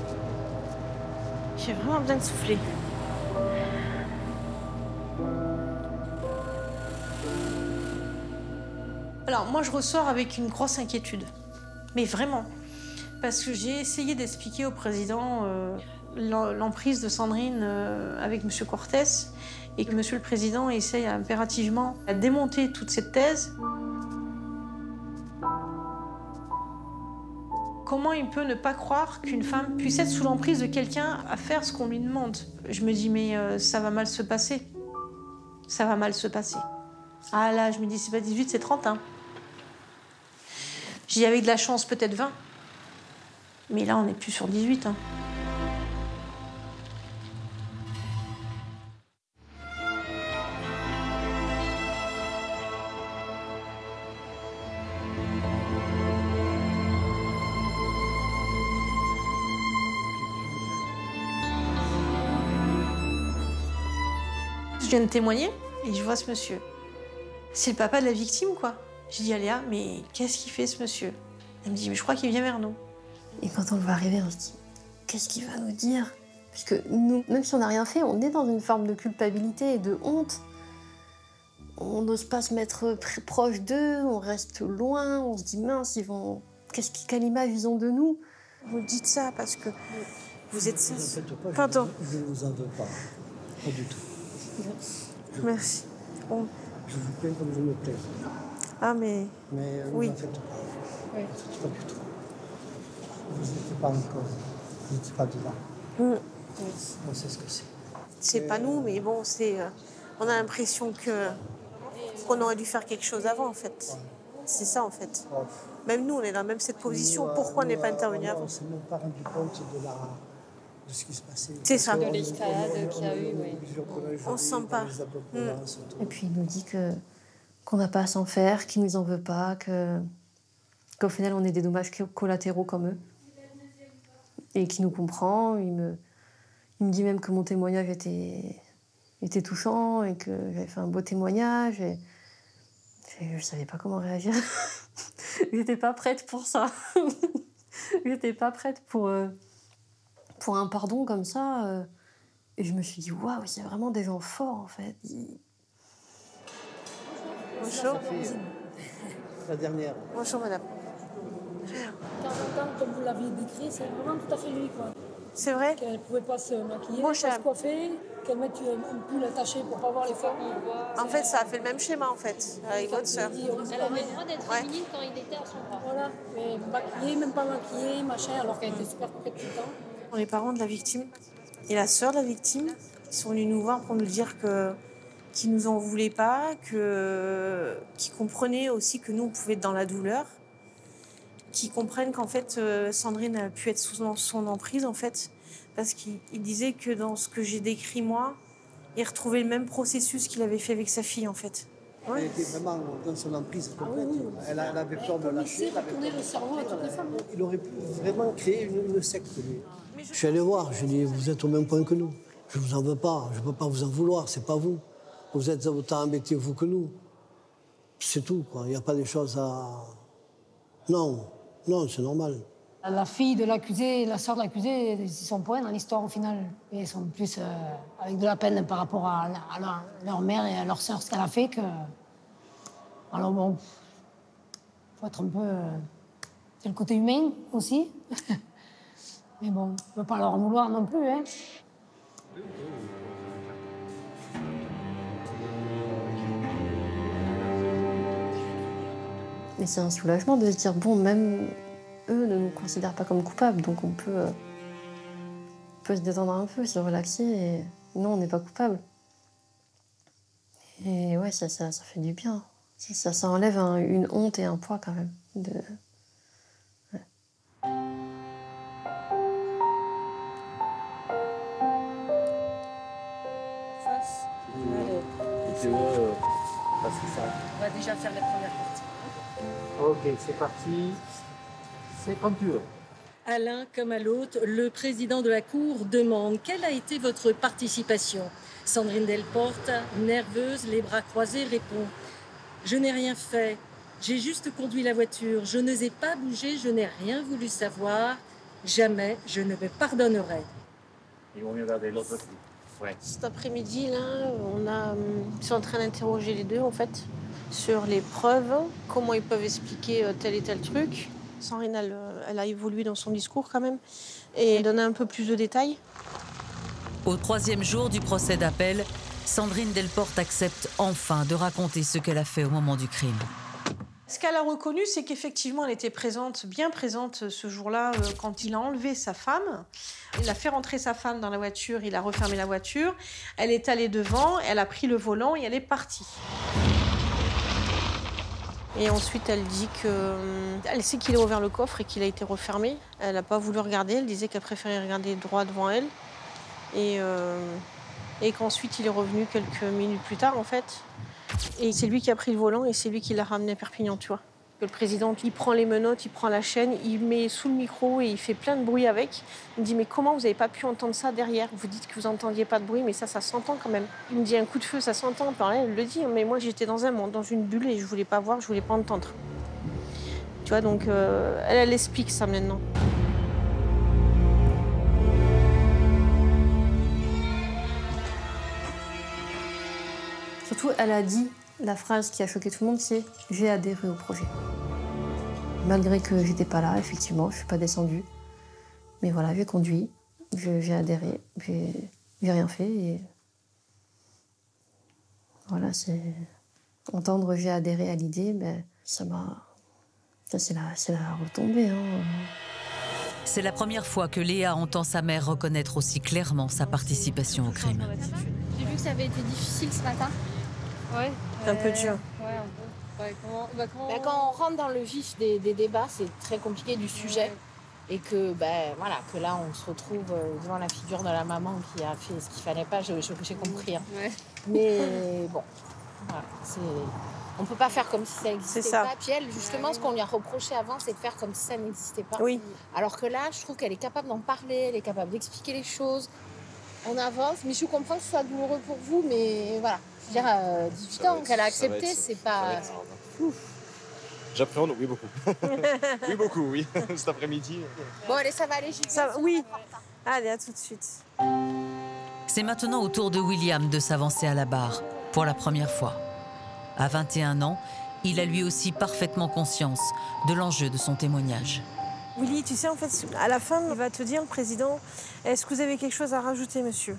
J'ai vraiment besoin de souffler. Alors moi je ressors avec une grosse inquiétude, mais vraiment, parce que j'ai essayé d'expliquer au président l'emprise de Sandrine avec Monsieur Cortez et que Monsieur le Président essaye impérativement à démonter toute cette thèse. Comment il peut ne pas croire qu'une femme puisse être sous l'emprise de quelqu'un à faire ce qu'on lui demande? Je me dis mais ça va mal se passer, ça va mal se passer. Ah là je me dis c'est pas 18 c'est 30 hein. J'y avais de la chance, peut-être 20. Mais là, on n'est plus sur 18. Hein. Je viens de témoigner et je vois ce monsieur. C'est le papa de la victime, quoi. Je dis à Léa, mais qu'est-ce qu'il fait ce monsieur? Elle me dit, mais je crois qu'il vient vers nous. Et quand on le voit arriver, on se dit, qu'est-ce qu'il va nous dire? Parce que nous, même si on n'a rien fait, on est dans une forme de culpabilité et de honte. On n'ose pas se mettre proche d'eux, on reste loin, on se dit, mince, ils vont... Quelle image ils ont de nous? Vous dites ça parce que vous êtes... Ne faites pas, pardon. Je ne vous en veux pas. Pas du tout. Merci. Bon. Je vous plains comme je me plais. Ah, mais oui. Ne faites pas. Oui. Ne faites pas du tout. Vous n'étiez pas en cause. Vous n'étiez pas dedans. Oui. On sait ce que c'est. C'est pas nous, mais bon, c'est. On a l'impression qu'on aurait dû faire quelque chose avant, en fait. Ouais. C'est ça, en fait. Ouais. Même nous, on est dans même cette position. Pourquoi on n'est pas intervenu avant? On ne s'est même pas rendu compte de ce qui se passait. C'est ça. De l'escalade qu'il y a eu, oui. On ne se sent pas. Et puis il nous dit qu'on n'a pas à s'en faire, qu'il ne nous en veut pas, qu'au final on est des dommages collatéraux comme eux. Et qu'il nous comprend. Il me dit même que mon témoignage était touchant et que j'avais fait un beau témoignage. Et je ne savais pas comment réagir. Je n'étais pas prête pour ça. Je n'étais pas prête pour un pardon comme ça. Et je me suis dit, waouh, il y a vraiment des gens forts en fait. Bonjour. La dernière. Bonjour madame. Quand j'entends, comme vous l'aviez décrit, c'est vraiment tout à fait lui, quoi. C'est vrai? Qu'elle ne pouvait pas se maquiller, Bon, pas se coiffer, qu'elle mette un pull attaché pour ne pas voir les formes. En fait, ça a fait le même schéma, en fait, avec votre sœur. Elle avait le droit d'être féminine quand il était à son bras. Voilà, mais maquillée, même pas maquillée, machin, alors qu'elle était super coquette tout le temps. Les parents de la victime et la sœur de la victime sont venus nous voir pour nous dire qui nous en voulait pas, qui comprenaient aussi que nous, on pouvait être dans la douleur, qui comprennent qu'en fait, Sandrine a pu être sous son emprise, en fait, parce qu'il disait que dans ce que j'ai décrit, moi, il retrouvait le même processus qu'il avait fait avec sa fille, en fait. Ouais. Elle était vraiment dans son emprise complète. Elle avait peur de lâcher. Le cerveau à toutes les femmes. Il aurait pu vraiment créer une secte, lui. Je suis allé voir, je lui ai dit, vous êtes au même point que nous. Je ne vous en veux pas, je ne peux pas vous en vouloir, c'est pas vous. Vous êtes autant embêtés, vous, que nous. C'est tout, quoi. Il n'y a pas des choses à... Non, non, c'est normal. La fille de l'accusé, la sœur de l'accusé, ils sont pour rien dans l'histoire au final. Et ils sont plus avec de la peine par rapport à leur mère et à leur sœur, ce qu'elle a fait que... Alors bon, faut être un peu... C'est le côté humain aussi. Mais bon, on ne peut pas leur en vouloir non plus, hein. Et c'est un soulagement de se dire, bon, même eux ne nous considèrent pas comme coupables, donc on peut se détendre un peu, se relaxer, et non, on n'est pas coupables. Et ouais, ça fait du bien. Ça enlève une honte et un poids quand même. Ouais. On va déjà faire la première partie. Ok, c'est parti. C'est comme tu veux. À l'un comme à l'autre, le président de la Cour demande quelle a été votre participation. Sandrine Delporte, nerveuse, les bras croisés, répond « Je n'ai rien fait. J'ai juste conduit la voiture. Je n'osais pas bouger. Je n'ai rien voulu savoir. Jamais je ne me pardonnerai. » Ils vont mieux regarder l'autre aussi. Ouais. Cet après-midi, là, ils sont en train d'interroger les deux, en fait, sur les preuves, comment ils peuvent expliquer tel et tel truc. Sandrine, elle a évolué dans son discours quand même et donné un peu plus de détails. Au 3e jour du procès d'appel, Sandrine Delporte accepte enfin de raconter ce qu'elle a fait au moment du crime. Ce qu'elle a reconnu, c'est qu'effectivement, elle était présente, bien présente ce jour-là, quand il a enlevé sa femme. Il a fait rentrer sa femme dans la voiture, il a refermé la voiture. Elle est allée devant, elle a pris le volant et elle est partie. Et ensuite, elle dit qu'elle sait qu'il a ouvert le coffre et qu'il a été refermé. Elle n'a pas voulu regarder, elle disait qu'elle préférait regarder droit devant elle. Et qu'ensuite, il est revenu quelques minutes plus tard, en fait. Et c'est lui qui a pris le volant et c'est lui qui l'a ramené à Perpignan, tu vois. Le président, il prend les menottes, il prend la chaîne, il met sous le micro et il fait plein de bruit avec. Il me dit, mais comment vous n'avez pas pu entendre ça derrière? Vous dites que vous n'entendiez pas de bruit, mais ça s'entend quand même. Il me dit, un coup de feu, ça s'entend. Elle le dit, mais moi, j'étais dans un monde, dans une bulle et je voulais pas voir, je voulais pas entendre. Tu vois, donc, elle explique ça maintenant. Surtout, elle a dit la phrase qui a choqué tout le monde, c'est « j'ai adhéré au projet ». Malgré que j'étais pas là, effectivement, je suis pas descendue. Mais voilà, j'ai conduit, j'ai adhéré, j'ai rien fait. Et voilà, c'est... Entendre « j'ai adhéré » à l'idée, ben, ça m'a... Ça, c'est la retombée. Hein. C'est la première fois que Léa entend sa mère reconnaître aussi clairement sa participation au crime. J'ai vu que ça avait été difficile ce matin. Ouais. Un peu dur. Ouais, un peu. Ouais, quand on rentre dans le vif des débats, c'est très compliqué du sujet. Et que, voilà, que là, on se retrouve devant la figure de la maman qui a fait ce qu'il fallait pas, j'ai compris. Hein. Ouais. Mais bon, voilà, on ne peut pas faire comme si ça n'existait pas. Puis elle, justement, ce qu'on lui a reproché avant, c'est de faire comme si ça n'existait pas. Oui. Alors que là, je trouve qu'elle est capable d'en parler, elle est capable d'expliquer les choses. On avance, mais je comprends que ce soit douloureux pour vous, mais voilà. Je veux dire, 18 ans qu'elle a accepté, c'est pas... J'appréhende, oui, beaucoup. Oui, beaucoup, oui, cet après-midi. Bon, allez, ça va aller, j'y vais. Oui. Allez, à tout de suite. C'est maintenant au tour de William de s'avancer à la barre, pour la première fois. À 21 ans, il a lui aussi parfaitement conscience de l'enjeu de son témoignage. Willy, tu sais, en fait, à la fin, il va te dire, le président, est-ce que vous avez quelque chose à rajouter, monsieur?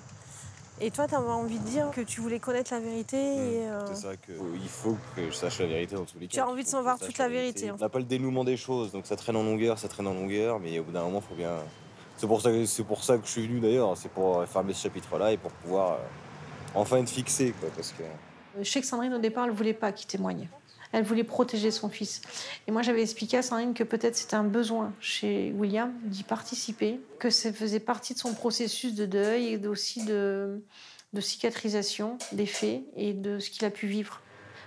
Et toi, tu avais envie de dire que tu voulais connaître la vérité. C'est ça, il faut que je sache la vérité dans tous les cas. Tu as envie de savoir toute la vérité. On n'a pas le dénouement des choses, donc ça traîne en longueur, mais au bout d'un moment, il faut bien... C'est pour ça que je suis venu d'ailleurs, c'est pour fermer ce chapitre-là et pour pouvoir enfin être fixé, quoi, parce que... Je sais que Sandrine, au départ, elle ne voulait pas qu'il témoigne. Elle voulait protéger son fils. Et moi, j'avais expliqué à Sandrine que peut-être c'était un besoin chez William d'y participer, que ça faisait partie de son processus de deuil et aussi de cicatrisation des faits et de ce qu'il a pu vivre.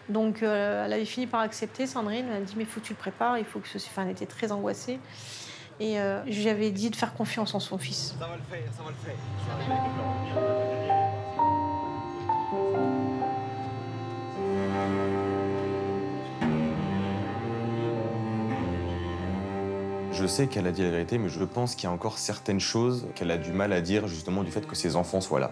Donc, elle avait fini par accepter, Sandrine. Elle a dit, mais il faut que tu le prépares, il faut que ceci... Enfin, elle était très angoissée. Et je lui avais dit de faire confiance en son fils. Ça va le faire, ça va le faire. Je sais qu'elle a dit la vérité, mais je pense qu'il y a encore certaines choses qu'elle a du mal à dire, justement, du fait que ses enfants soient là.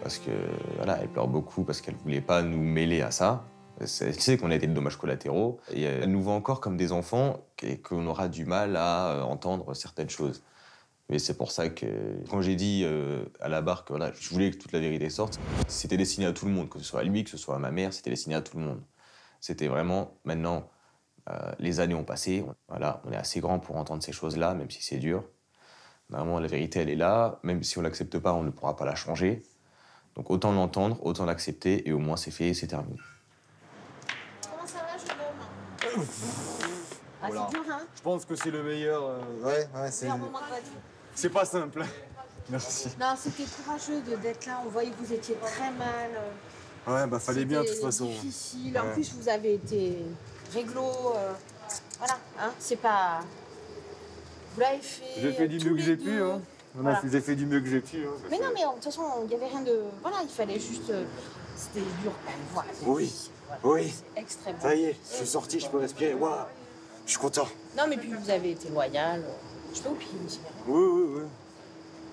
Parce que, voilà, elle pleure beaucoup parce qu'elle voulait pas nous mêler à ça. Elle sait qu'on a été de dommages collatéraux. Et elle nous voit encore comme des enfants et qu'on aura du mal à entendre certaines choses. Mais c'est pour ça que, quand j'ai dit à la barre que voilà, je voulais que toute la vérité sorte, c'était destiné à tout le monde, que ce soit à lui, que ce soit à ma mère, c'était destiné à tout le monde. C'était vraiment, maintenant, les années ont passé, voilà, on est assez grand pour entendre ces choses-là, même si c'est dur. Vraiment, la vérité, elle est là, même si on l'accepte pas, on ne pourra pas la changer. Donc autant l'entendre, autant l'accepter, et au moins c'est fait, c'est terminé. Comment ça va, jeune homme? Voilà. C'est dur, hein? Je pense que c'est le meilleur. Ouais, c'est. Meilleur moment de votre vie. C'est pas simple. Merci. Non, c'était courageux d'être là. On voyait que vous étiez très mal. Ouais, bah fallait bien de toute C'était façon. difficile. En Ouais. plus, vous avez été réglo. Voilà, hein, c'est pas. Vous l'avez fait. J'ai fait du tous mieux que les j'ai deux. pu, hein. Voilà. J'ai fait du mieux que j'ai pu. Hein. Mais non, mais de toute façon, il n'y avait rien de. Voilà, il fallait juste. C'était dur quand même. Voilà, Oui, oui. c'est extrêmement. Ça y est, je suis sorti, je peux respirer. Waouh, je suis content. Non, mais puis vous avez été loyal. Je peux au pied, monsieur. Oui.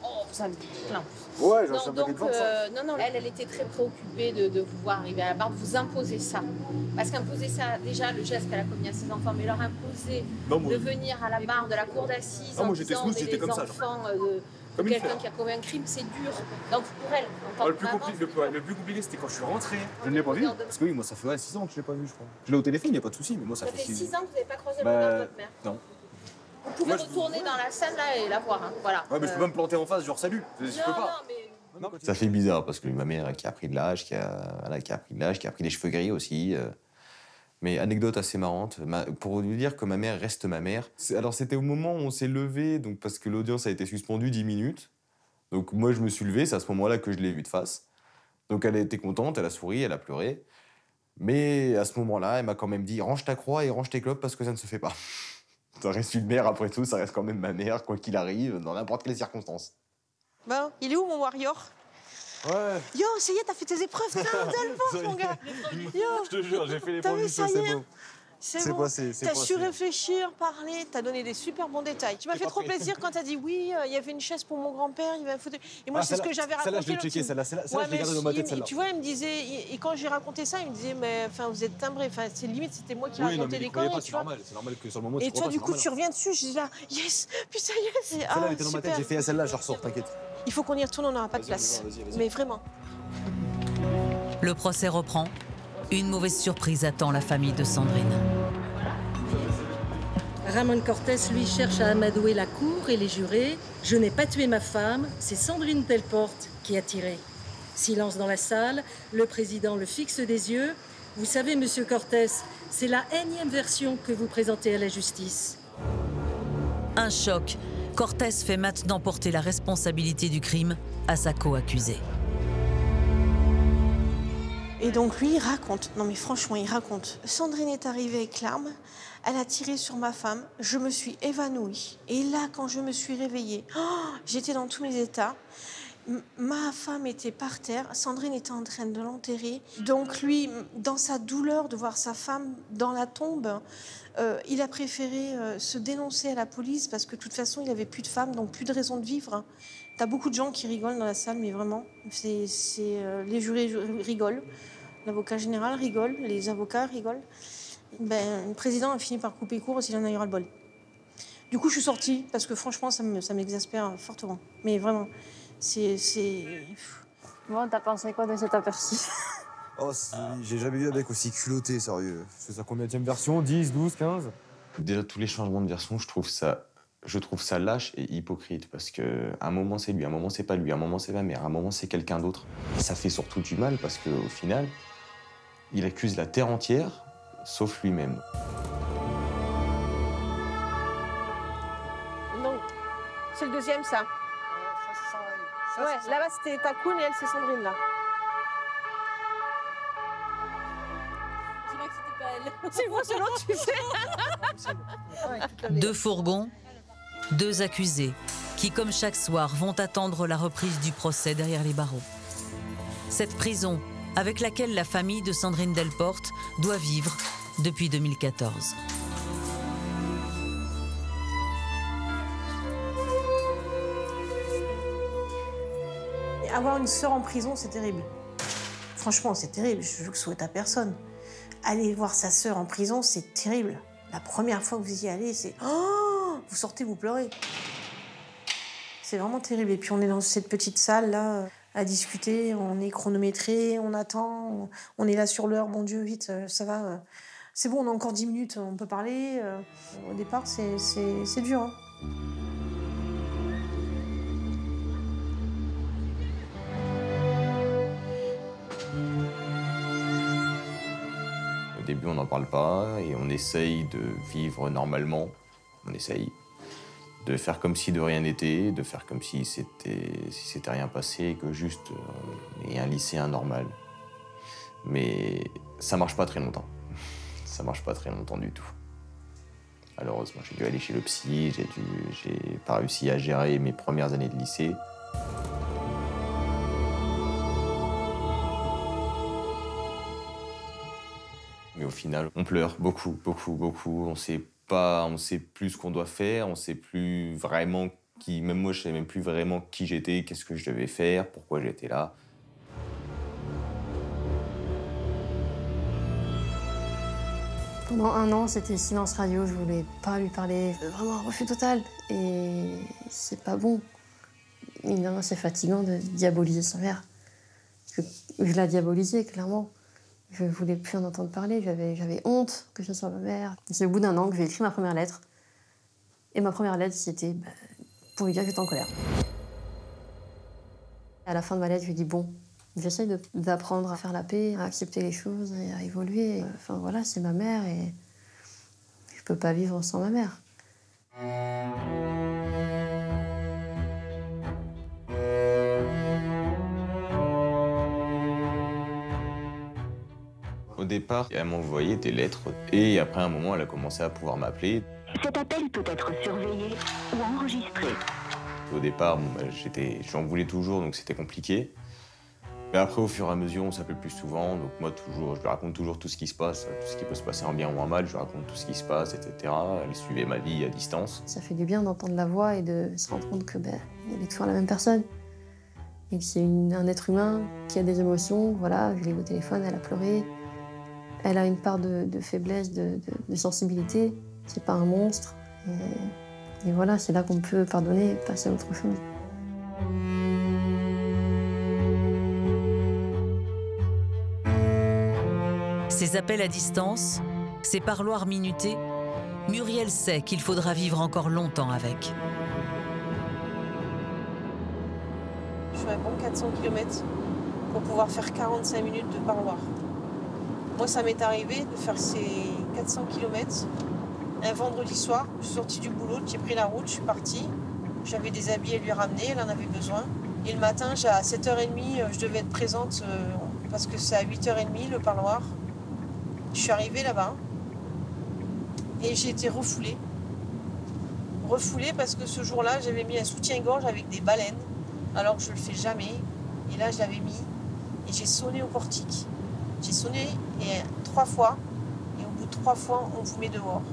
Oh, vous avez été plein. Ouais, Non, j'en donc, de ça. non, elle était très préoccupée de vous voir arriver à la barre, de vous imposer ça. Parce qu'imposer ça, déjà, le geste qu'elle a commis à ses enfants, mais leur imposer Non, moi- de venir à la barre de la cour d'assises Ah, en moi, j'étais disant, smooth, mais j'étais les comme ça, genre. enfants de Comme une quelqu'un fleur. qui a commis un crime, c'est dur. Donc pour elle, en tant Le que plus, maman, le plus compliqué, c'était quand je suis rentré. Je ne l'ai pas vu. Parce que oui, moi, ça fait 6 ans que je ne l'ai pas vu, je crois. Je l'ai au téléphone, il n'y a pas de souci, mais moi, ça ça fait fait 6 6 ans que vous n'avez pas croisé le Bah, regard de votre mère. Non. Vous pouvez retourner dans la salle là et la voir. Hein. Voilà. Ouais, mais je peux pas me planter en face, genre salut. Je peux pas. Non, mais. Ça fait bizarre parce que ma mère qui a pris de l'âge, qui a pris des cheveux gris aussi. Mais anecdote assez marrante, pour lui dire que ma mère reste ma mère. Alors c'était au moment où on s'est levé, donc parce que l'audience a été suspendue 10 minutes. Donc moi je me suis levé, c'est à ce moment-là que je l'ai vue de face. Donc elle a été contente, elle a souri, elle a pleuré. Mais à ce moment-là, elle m'a quand même dit range ta croix et range tes clopes parce que ça ne se fait pas. Ça reste une mère après tout, ça reste quand même ma mère, quoi qu'il arrive, dans n'importe quelle circonstance. Bon, il est où mon warrior? Ouais. Yo, ça y est, t'as fait tes épreuves, t'as le mon gars. Yo, Je te jure, j'ai fait les t'as premiers vu, ça choses, y c'est est, bon. c'est bon. passé, c'est T'as passé. su réfléchir, parler, t'as donné des super bons détails. Tu m'as fait trop plaisir quand t'as dit oui, il y avait une chaise pour mon grand-père, il y avait un fauteuil. Et moi, c'est ce que j'avais raconté. Celle-là, je l'ai l'autre checké, jour. celle-là, je l'ai mais gardée dans ma tête, si, celle-là. Tu vois, il me disait, et quand j'ai raconté ça, il me disait, mais enfin, vous êtes timbré. Enfin, c'est limite, c'était moi qui racontais des conneries, tu vois. C'est normal que sur le moment, Et toi, du coup, tu reviens dessus, je dis là, yes, putain, yes. Celle-là, Ah, elle était dans ma tête, super. j'ai fait celle-là, je la ressors, t'inquiète. Il faut qu'on y retourne, on n'aura pas de place. vas-y. Mais vraiment. Le procès reprend. Une mauvaise surprise attend la famille de Sandrine. Ramon Cortés, lui, cherche à amadouer la cour et les jurés. Je n'ai pas tué ma femme, c'est Sandrine Delporte qui a tiré. Silence dans la salle, le président le fixe des yeux. Vous savez, monsieur Cortés, c'est la énième version que vous présentez à la justice. Un choc. Cortés fait maintenant porter la responsabilité du crime à sa co-accusée. Et donc lui, il raconte. Non mais franchement, il raconte. Sandrine est arrivée avec l'arme. Elle a tiré sur ma femme. Je me suis évanouie. Et là, quand je me suis réveillée, j'étais dans tous mes états. Ma femme était par terre. Sandrine était en train de l'enterrer. Donc lui, dans sa douleur de voir sa femme dans la tombe, il a préféré se dénoncer à la police parce que de toute façon, il n'avait plus de femme, donc plus de raison de vivre. T'as beaucoup de gens qui rigolent dans la salle, mais vraiment, les jurés rigolent, l'avocat général rigole, les avocats rigolent. Ben, le président a fini par couper court s'il en a eu ras-le-bol. Du coup, je suis sortie parce que franchement, ça m'exaspère fortement. Mais vraiment, Bon, t'as pensé quoi de cet aperçu? Oh, j'ai jamais vu un mec aussi culotté, sérieux. C'est sa combienième version? 10, 12, 15? Déjà, tous les changements de version, je trouve ça Je trouve ça lâche et hypocrite parce qu'à un moment c'est lui, à un moment c'est pas lui, à un moment c'est ma mère, à un moment c'est quelqu'un d'autre. Ça fait surtout du mal parce qu'au final, il accuse la terre entière, sauf lui-même. Donc, c'est le deuxième, ça. Ouais, là-bas c'était Takoun et elle c'est Sandrine, là. C'est vrai que c'était pas elle. C'est moi selon, tu sais. 2 fourgons, 2 accusés, qui comme chaque soir vont attendre la reprise du procès derrière les barreaux. Cette prison avec laquelle la famille de Sandrine Delporte doit vivre depuis 2014. Et avoir une sœur en prison, c'est terrible. Franchement, c'est terrible. Je le souhaite à personne. Aller voir sa sœur en prison, c'est terrible. La première fois que vous y allez, c'est... Oh, vous sortez, vous pleurez. C'est vraiment terrible. Et puis on est dans cette petite salle, là, à discuter. On est chronométré, on attend. On est là sur l'heure. Bon Dieu, vite, ça va. C'est bon, on a encore 10 minutes, on peut parler. Au départ, c'est dur. Hein. Au début, on n'en parle pas et on essaye de vivre normalement. On essaye de faire comme si de rien n'était, de faire comme si s'était rien passé et que juste on est un lycéen normal. Mais ça marche pas très longtemps. Ça marche pas très longtemps du tout. Malheureusement, j'ai dû aller chez le psy, j'ai pas réussi à gérer mes premières années de lycée. Mais au final, on pleure beaucoup, beaucoup, beaucoup. On sait plus ce qu'on doit faire, on sait plus vraiment qui... Même moi, je savais même plus vraiment qui j'étais, qu'est-ce que je devais faire, pourquoi j'étais là. Pendant 1 an, c'était silence radio, je voulais pas lui parler. Vraiment un refus total. Et c'est pas bon. Évidemment, c'est fatigant de diaboliser sa mère. Je la diabolisais, clairement. Je voulais plus en entendre parler, j'avais honte que ce soit ma mère. C'est au bout d'1 an que j'ai écrit ma première lettre. Et ma première lettre, c'était pour lui dire que j'étais en colère. À la fin de ma lettre, je lui dis bon, j'essaye d'apprendre à faire la paix, à accepter les choses et à évoluer. Enfin voilà, c'est ma mère et je peux pas vivre sans ma mère. Au départ, elle m'envoyait des lettres et après un moment, elle a commencé à pouvoir m'appeler. Cet appel peut être surveillé ou enregistré. Au départ, j'en voulais toujours, donc c'était compliqué. Mais après, au fur et à mesure, on s'appelle plus souvent. Donc moi, je lui raconte toujours tout ce qui se passe, tout ce qui peut se passer en bien ou en mal. Je lui raconte tout ce qui se passe, etc. Elle suivait ma vie à distance. Ça fait du bien d'entendre la voix et de se rendre compte que elle est toujours la même personne. Et que c'est un être humain qui a des émotions. Voilà, je l'ai eu au téléphone, elle a pleuré. Elle a une part de faiblesse, de sensibilité. C'est pas un monstre. Et voilà, c'est là qu'on peut pardonner et passer à autre chose. Ces appels à distance, ces parloirs minutés, Muriel sait qu'il faudra vivre encore longtemps avec. Je fais un bon 400 km pour pouvoir faire 45 minutes de parloir. Moi, ça m'est arrivé de faire ces 400 km un vendredi soir. Je suis sortie du boulot, j'ai pris la route, je suis partie. J'avais des habits à lui ramener, elle en avait besoin. Et le matin, à 7h30, je devais être présente parce que c'est à 8h30 le parloir. Je suis arrivée là-bas et j'ai été refoulée. Refoulée parce que ce jour-là, j'avais mis un soutien-gorge avec des baleines, alors que je ne le fais jamais. Et là, je l'avais mis et j'ai sonné au portique. J'ai sonné 3 fois et au bout de 3 fois, on vous met dehors.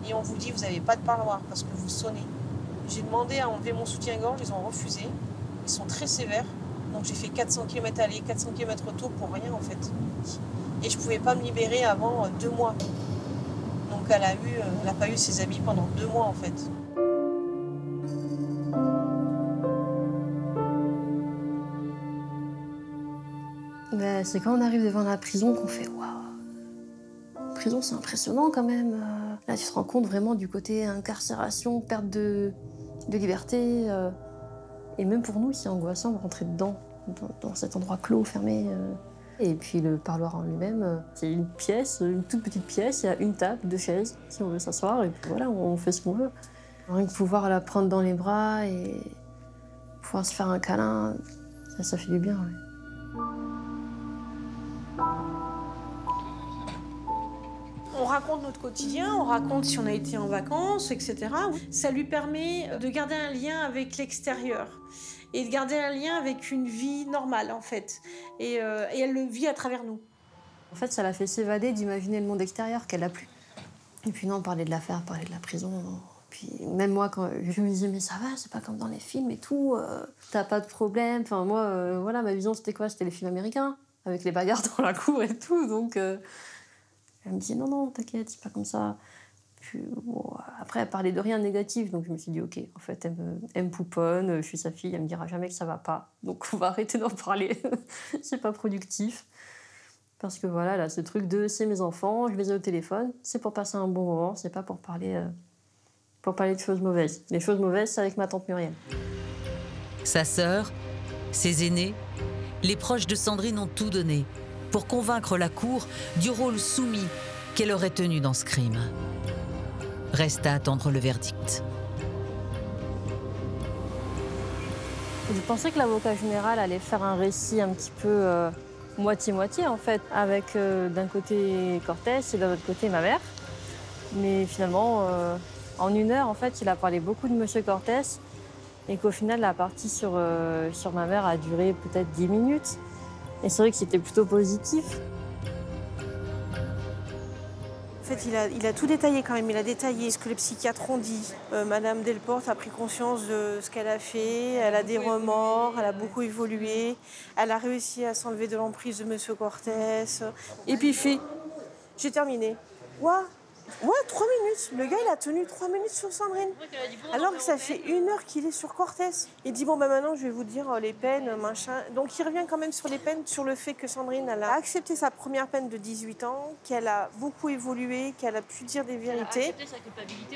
Et on vous dit, vous n'avez pas de parloir parce que vous sonnez. J'ai demandé à enlever mon soutien-gorge, ils ont refusé. Ils sont très sévères. Donc j'ai fait 400 km aller, 400 km retour pour rien en fait. Et je ne pouvais pas me libérer avant 2 mois. Donc elle n'a pas eu ses habits pendant 2 mois en fait. C'est quand on arrive devant la prison qu'on fait waouh. prison, c'est impressionnant quand même. Là, tu te rends compte vraiment du côté incarcération, perte de liberté. Et même pour nous, c'est angoissant de rentrer dedans, dans cet endroit clos, fermé. Et puis le parloir en lui-même, c'est une pièce, une toute petite pièce. Il y a une table, 2 chaises, si on veut s'asseoir. Et puis voilà, on fait ce qu'on veut. Rien que pouvoir la prendre dans les bras et pouvoir se faire un câlin, ça fait du bien. Ouais. On raconte notre quotidien, on raconte si on a été en vacances, etc. Ça lui permet de garder un lien avec l'extérieur et de garder un lien avec une vie normale, en fait. Et elle le vit à travers nous. En fait, ça l'a fait s'évader, d'imaginer le monde extérieur qu'elle n'a plus. Et puis non, parler de l'affaire, parler de la prison. Puis même moi, quand je me disais, mais ça va, c'est pas comme dans les films et tout, t'as pas de problème. Enfin, moi, voilà, ma vision, c'était quoi? C'était les films américains, avec les bagarres dans la cour et tout. Donc, elle me disait, non, t'inquiète, c'est pas comme ça. Puis, bon, après, elle parlait de rien de négatif, donc je me suis dit, ok, en fait, elle me pouponne, je suis sa fille, elle me dira jamais que ça va pas. Donc, on va arrêter d'en parler, c'est pas productif. Parce que voilà, là, ce truc de c'est mes enfants, je les ai au téléphone, c'est pour passer un bon moment, c'est pas pour parler de choses mauvaises. Les choses mauvaises, c'est avec ma tante Muriel. Sa sœur, ses aînés, les proches de Sandrine ont tout donné pour convaincre la cour du rôle soumis qu'elle aurait tenu dans ce crime. Reste à attendre le verdict. Je pensais que l'avocat général allait faire un récit un petit peu moitié-moitié, en fait, avec d'un côté Cortès et de l'autre côté ma mère. Mais finalement, en 1 heure, en fait, il a parlé beaucoup de Monsieur Cortès et qu'au final, la partie sur ma mère a duré peut-être 10 minutes. Et c'est vrai que c'était plutôt positif. En fait, il a tout détaillé quand même. Il a détaillé ce que les psychiatres ont dit. Madame Delporte a pris conscience de ce qu'elle a fait. Elle a des remords, elle a beaucoup évolué. Elle a réussi à s'enlever de l'emprise de Monsieur Cortès. Et puis il fait, j'ai terminé. Ouais, 3 minutes. Le gars, il a tenu 3 minutes sur Sandrine. Alors que ça fait 1 heure qu'il est sur Cortès. Il dit, bon, ben maintenant, je vais vous dire les peines, machin. Donc, il revient quand même sur les peines, sur le fait que Sandrine, elle a accepté sa première peine de 18 ans, qu'elle a beaucoup évolué, qu'elle a pu dire des vérités.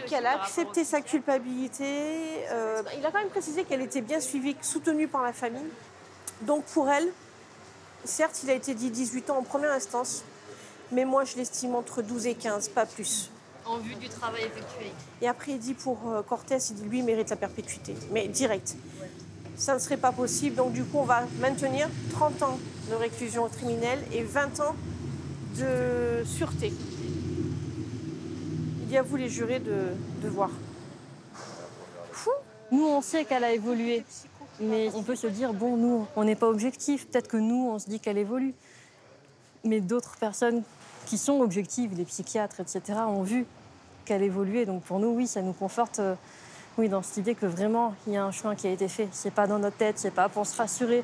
Qu'elle a accepté sa culpabilité. Il a quand même précisé qu'elle était bien suivie, soutenue par la famille. Donc, pour elle, certes, il a été dit 18 ans en première instance. Mais moi, je l'estime entre 12 et 15, pas plus. En vue du travail effectué. Et après, il dit pour Cortès, il dit lui, il mérite la perpétuité. Mais direct. Ouais. Ça ne serait pas possible. Donc, du coup, on va maintenir 30 ans de réclusion criminelle et 20 ans de sûreté. Il y a vous, les jurés, de voir. Nous, on sait qu'elle a évolué. Mais on peut se dire, bon, nous, on n'est pas objectif. Peut-être que nous, on se dit qu'elle évolue. Mais d'autres personnes qui sont objectives, les psychiatres, etc., ont vu qu'elle évoluait. Donc pour nous, oui, ça nous conforte dans cette idée que vraiment, il y a un chemin qui a été fait. C'est pas dans notre tête, c'est pas pour se rassurer.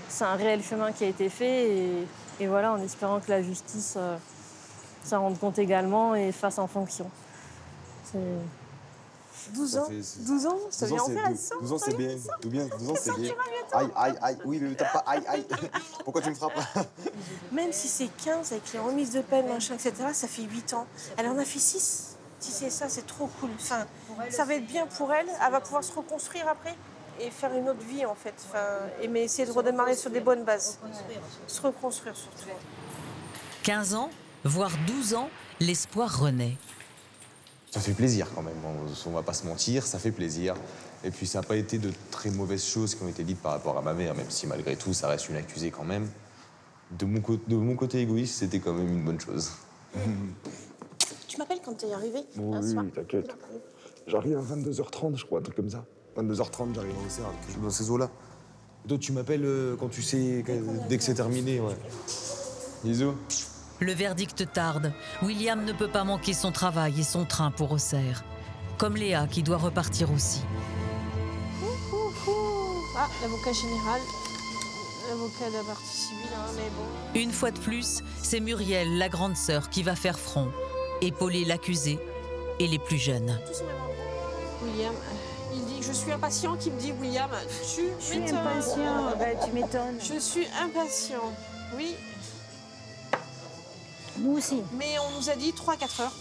C'est un réel chemin qui a été fait. Et voilà, en espérant que la justice s'en rende compte également et fasse en fonction. 12 ans, 12 ans, ça vient en faire 12 ans, c'est bien. 12 ans, c'est bien. Aïe. Oui, mais t'as pas aïe. Pourquoi tu me frappes? Même si c'est 15 avec les remises de peine, machin, etc., ça fait 8 ans. Elle en a fait 6. Si c'est ça, c'est trop cool. Enfin, ça va être bien pour elle. Elle va pouvoir se reconstruire après et faire une autre vie, en fait. Mais essayer de redémarrer sur des bonnes bases. Se reconstruire, surtout. 15 ans, voire 12 ans, l'espoir renaît. Ça fait plaisir quand même, on va pas se mentir, ça fait plaisir. Et puis ça n'a pas été de très mauvaises choses qui ont été dites par rapport à ma mère, même si malgré tout ça reste une accusée quand même. De mon côté égoïste, c'était quand même une bonne chose. Tu m'appelles quand t'es arrivé? Oui, t'inquiète. J'arrive à 22h30, je crois, un truc comme ça. 22h30, j'arrive au CERF, je suis dans ces eaux-là. Toi, tu m'appelles quand tu sais, dès que c'est terminé, ouais. Bisous. Le verdict tarde. William ne peut pas manquer son travail et son train pour Auxerre. Comme Léa, qui doit repartir aussi. Ah, l'avocat général. L'avocat de la partie civile, hein, mais bon. Une fois de plus, c'est Muriel, la grande sœur, qui va faire front, épauler l'accusé et les plus jeunes. William, il dit, je suis impatient, qui me dit, William, tu m'étonnes. Impatient, tu m'étonnes. Je suis impatient, oui. Nous aussi. Mais on nous a dit 3-4 heures.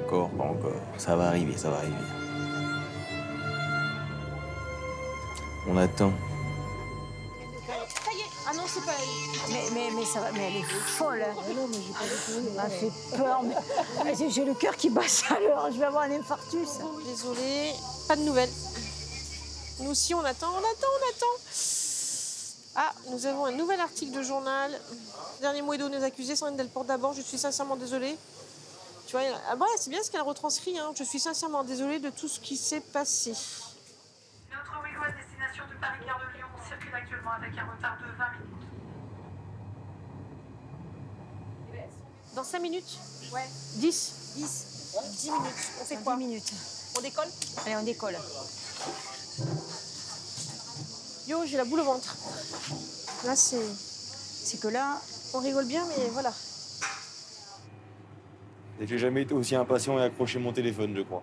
Encore, pas encore. Ça va arriver, ça va arriver. On attend. Ça y est. Ah non, c'est pas elle. Mais ça va, mais elle est folle. Hein. Non, mais j'ai pas du tout. Elle m'a fait peur. Mais... J'ai le cœur qui bat à l'heure. Je vais avoir un infarctus. Désolée, pas de nouvelles. Nous aussi, on attend. Ah, nous avons un nouvel article de journal. Dernier mot est donné aux accusés. Sandrine Delporte d'abord. Je suis sincèrement désolée. Tu vois, c'est bien ce qu'elle retranscrit. Hein. Je suis sincèrement désolée de tout ce qui s'est passé. Notre Ouigo à destination de Paris-Gare de Lyon circule actuellement avec un retard de 20 minutes. Dans 5 minutes? Ouais. 10 minutes. On fait quoi? 10 minutes. On décolle? Allez, on décolle. Yo, j'ai la boule au ventre. Là, c'est que là, on rigole bien, mais voilà. Et j'ai jamais été aussi impatient et accroché mon téléphone, je crois.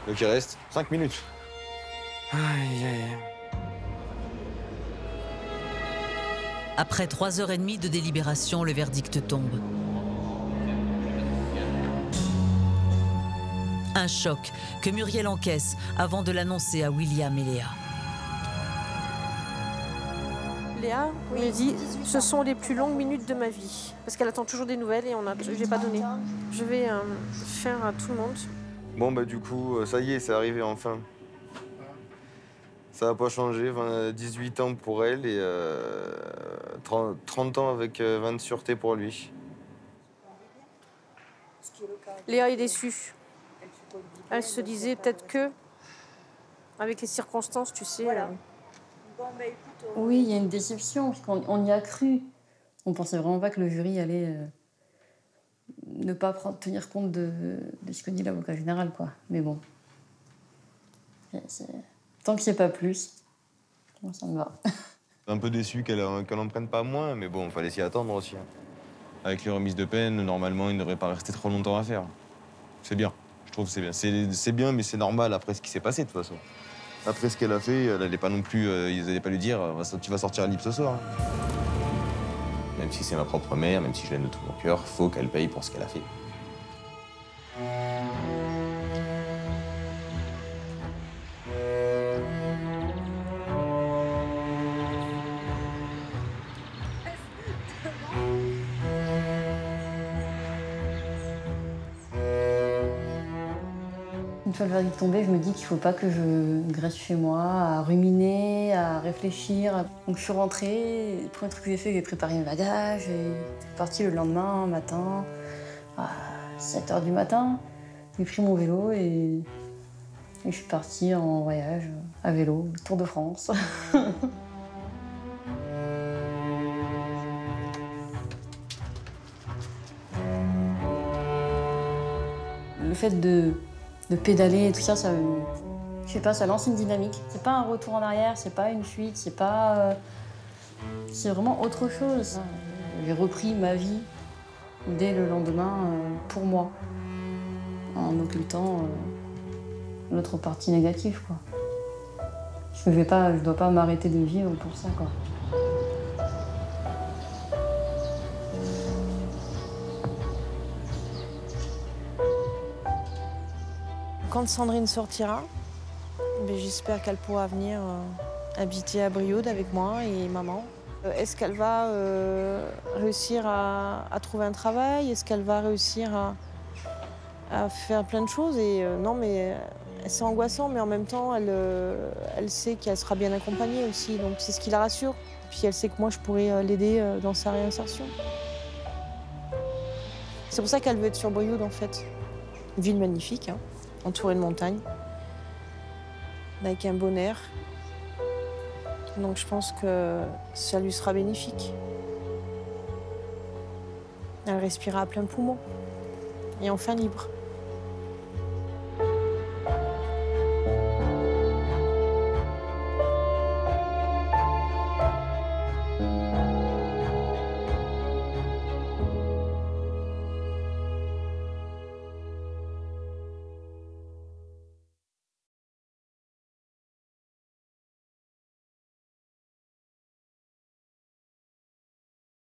Donc il reste 5 minutes. Aïe, aïe. Après 3h30 de délibération, le verdict tombe. Un choc que Muriel encaisse avant de l'annoncer à William et Léa. Léa me dit « Ce sont les plus longues minutes de ma vie ». Parce qu'elle attend toujours des nouvelles et je n'ai pas donné. Je vais faire à tout le monde. Bon, bah du coup, ça y est, c'est arrivé enfin. Ça n'a pas changé, 18 ans pour elle et 30 ans avec 20 de sûreté pour lui. Léa est déçue. Elle se disait peut-être que, avec les circonstances, tu sais... Voilà. Oui, il y a une déception, parce qu'on y a cru. On pensait vraiment pas que le jury allait ne pas tenir compte de ce que dit l'avocat général, quoi. Mais bon. Tant qu'il n'y ait pas plus, moi, ça me va. Un peu déçu qu'elle n'en prenne pas moins, mais bon, il fallait s'y attendre aussi. Avec les remises de peine, normalement, il ne devrait pas rester trop longtemps à faire. C'est bien, je trouve que c'est bien. C'est bien, mais c'est normal après ce qui s'est passé, de toute façon. Après ce qu'elle a fait, elle n'allait pas non plus, ils n'allaient pas lui dire « tu vas sortir libre ce soir ». Même si c'est ma propre mère, même si je l'aime de tout mon cœur, faut qu'elle paye pour ce qu'elle a fait. Une fois le verdict tombé, je me dis qu'il ne faut pas que je reste chez moi à ruminer, à réfléchir. Donc je suis rentrée, le premier truc que j'ai fait, j'ai préparé mes bagages et je suis partie le lendemain matin à 7h du matin. J'ai pris mon vélo et je suis partie en voyage à vélo, Tour de France. Le fait de pédaler et tout ça, je sais pas, ça lance une dynamique. C'est pas un retour en arrière, c'est pas une fuite, c'est pas... c'est vraiment autre chose. J'ai repris ma vie dès le lendemain pour moi, en occultant l'autre partie négative, quoi. Je dois pas m'arrêter de vivre pour ça, quoi. Quand Sandrine sortira, j'espère qu'elle pourra venir habiter à Brioude avec moi et maman. Est-ce qu'elle va réussir à trouver un travail? Est-ce qu'elle va réussir à faire plein de choses? Non, mais c'est angoissant, mais en même temps, elle sait qu'elle sera bien accompagnée aussi, donc c'est ce qui la rassure. Puis elle sait que moi, je pourrais l'aider dans sa réinsertion. C'est pour ça qu'elle veut être sur Brioude, en fait. Une ville magnifique, hein. Entourée de montagnes, avec un bon air. Donc je pense que ça lui sera bénéfique. Elle respirera à plein poumon et enfin libre.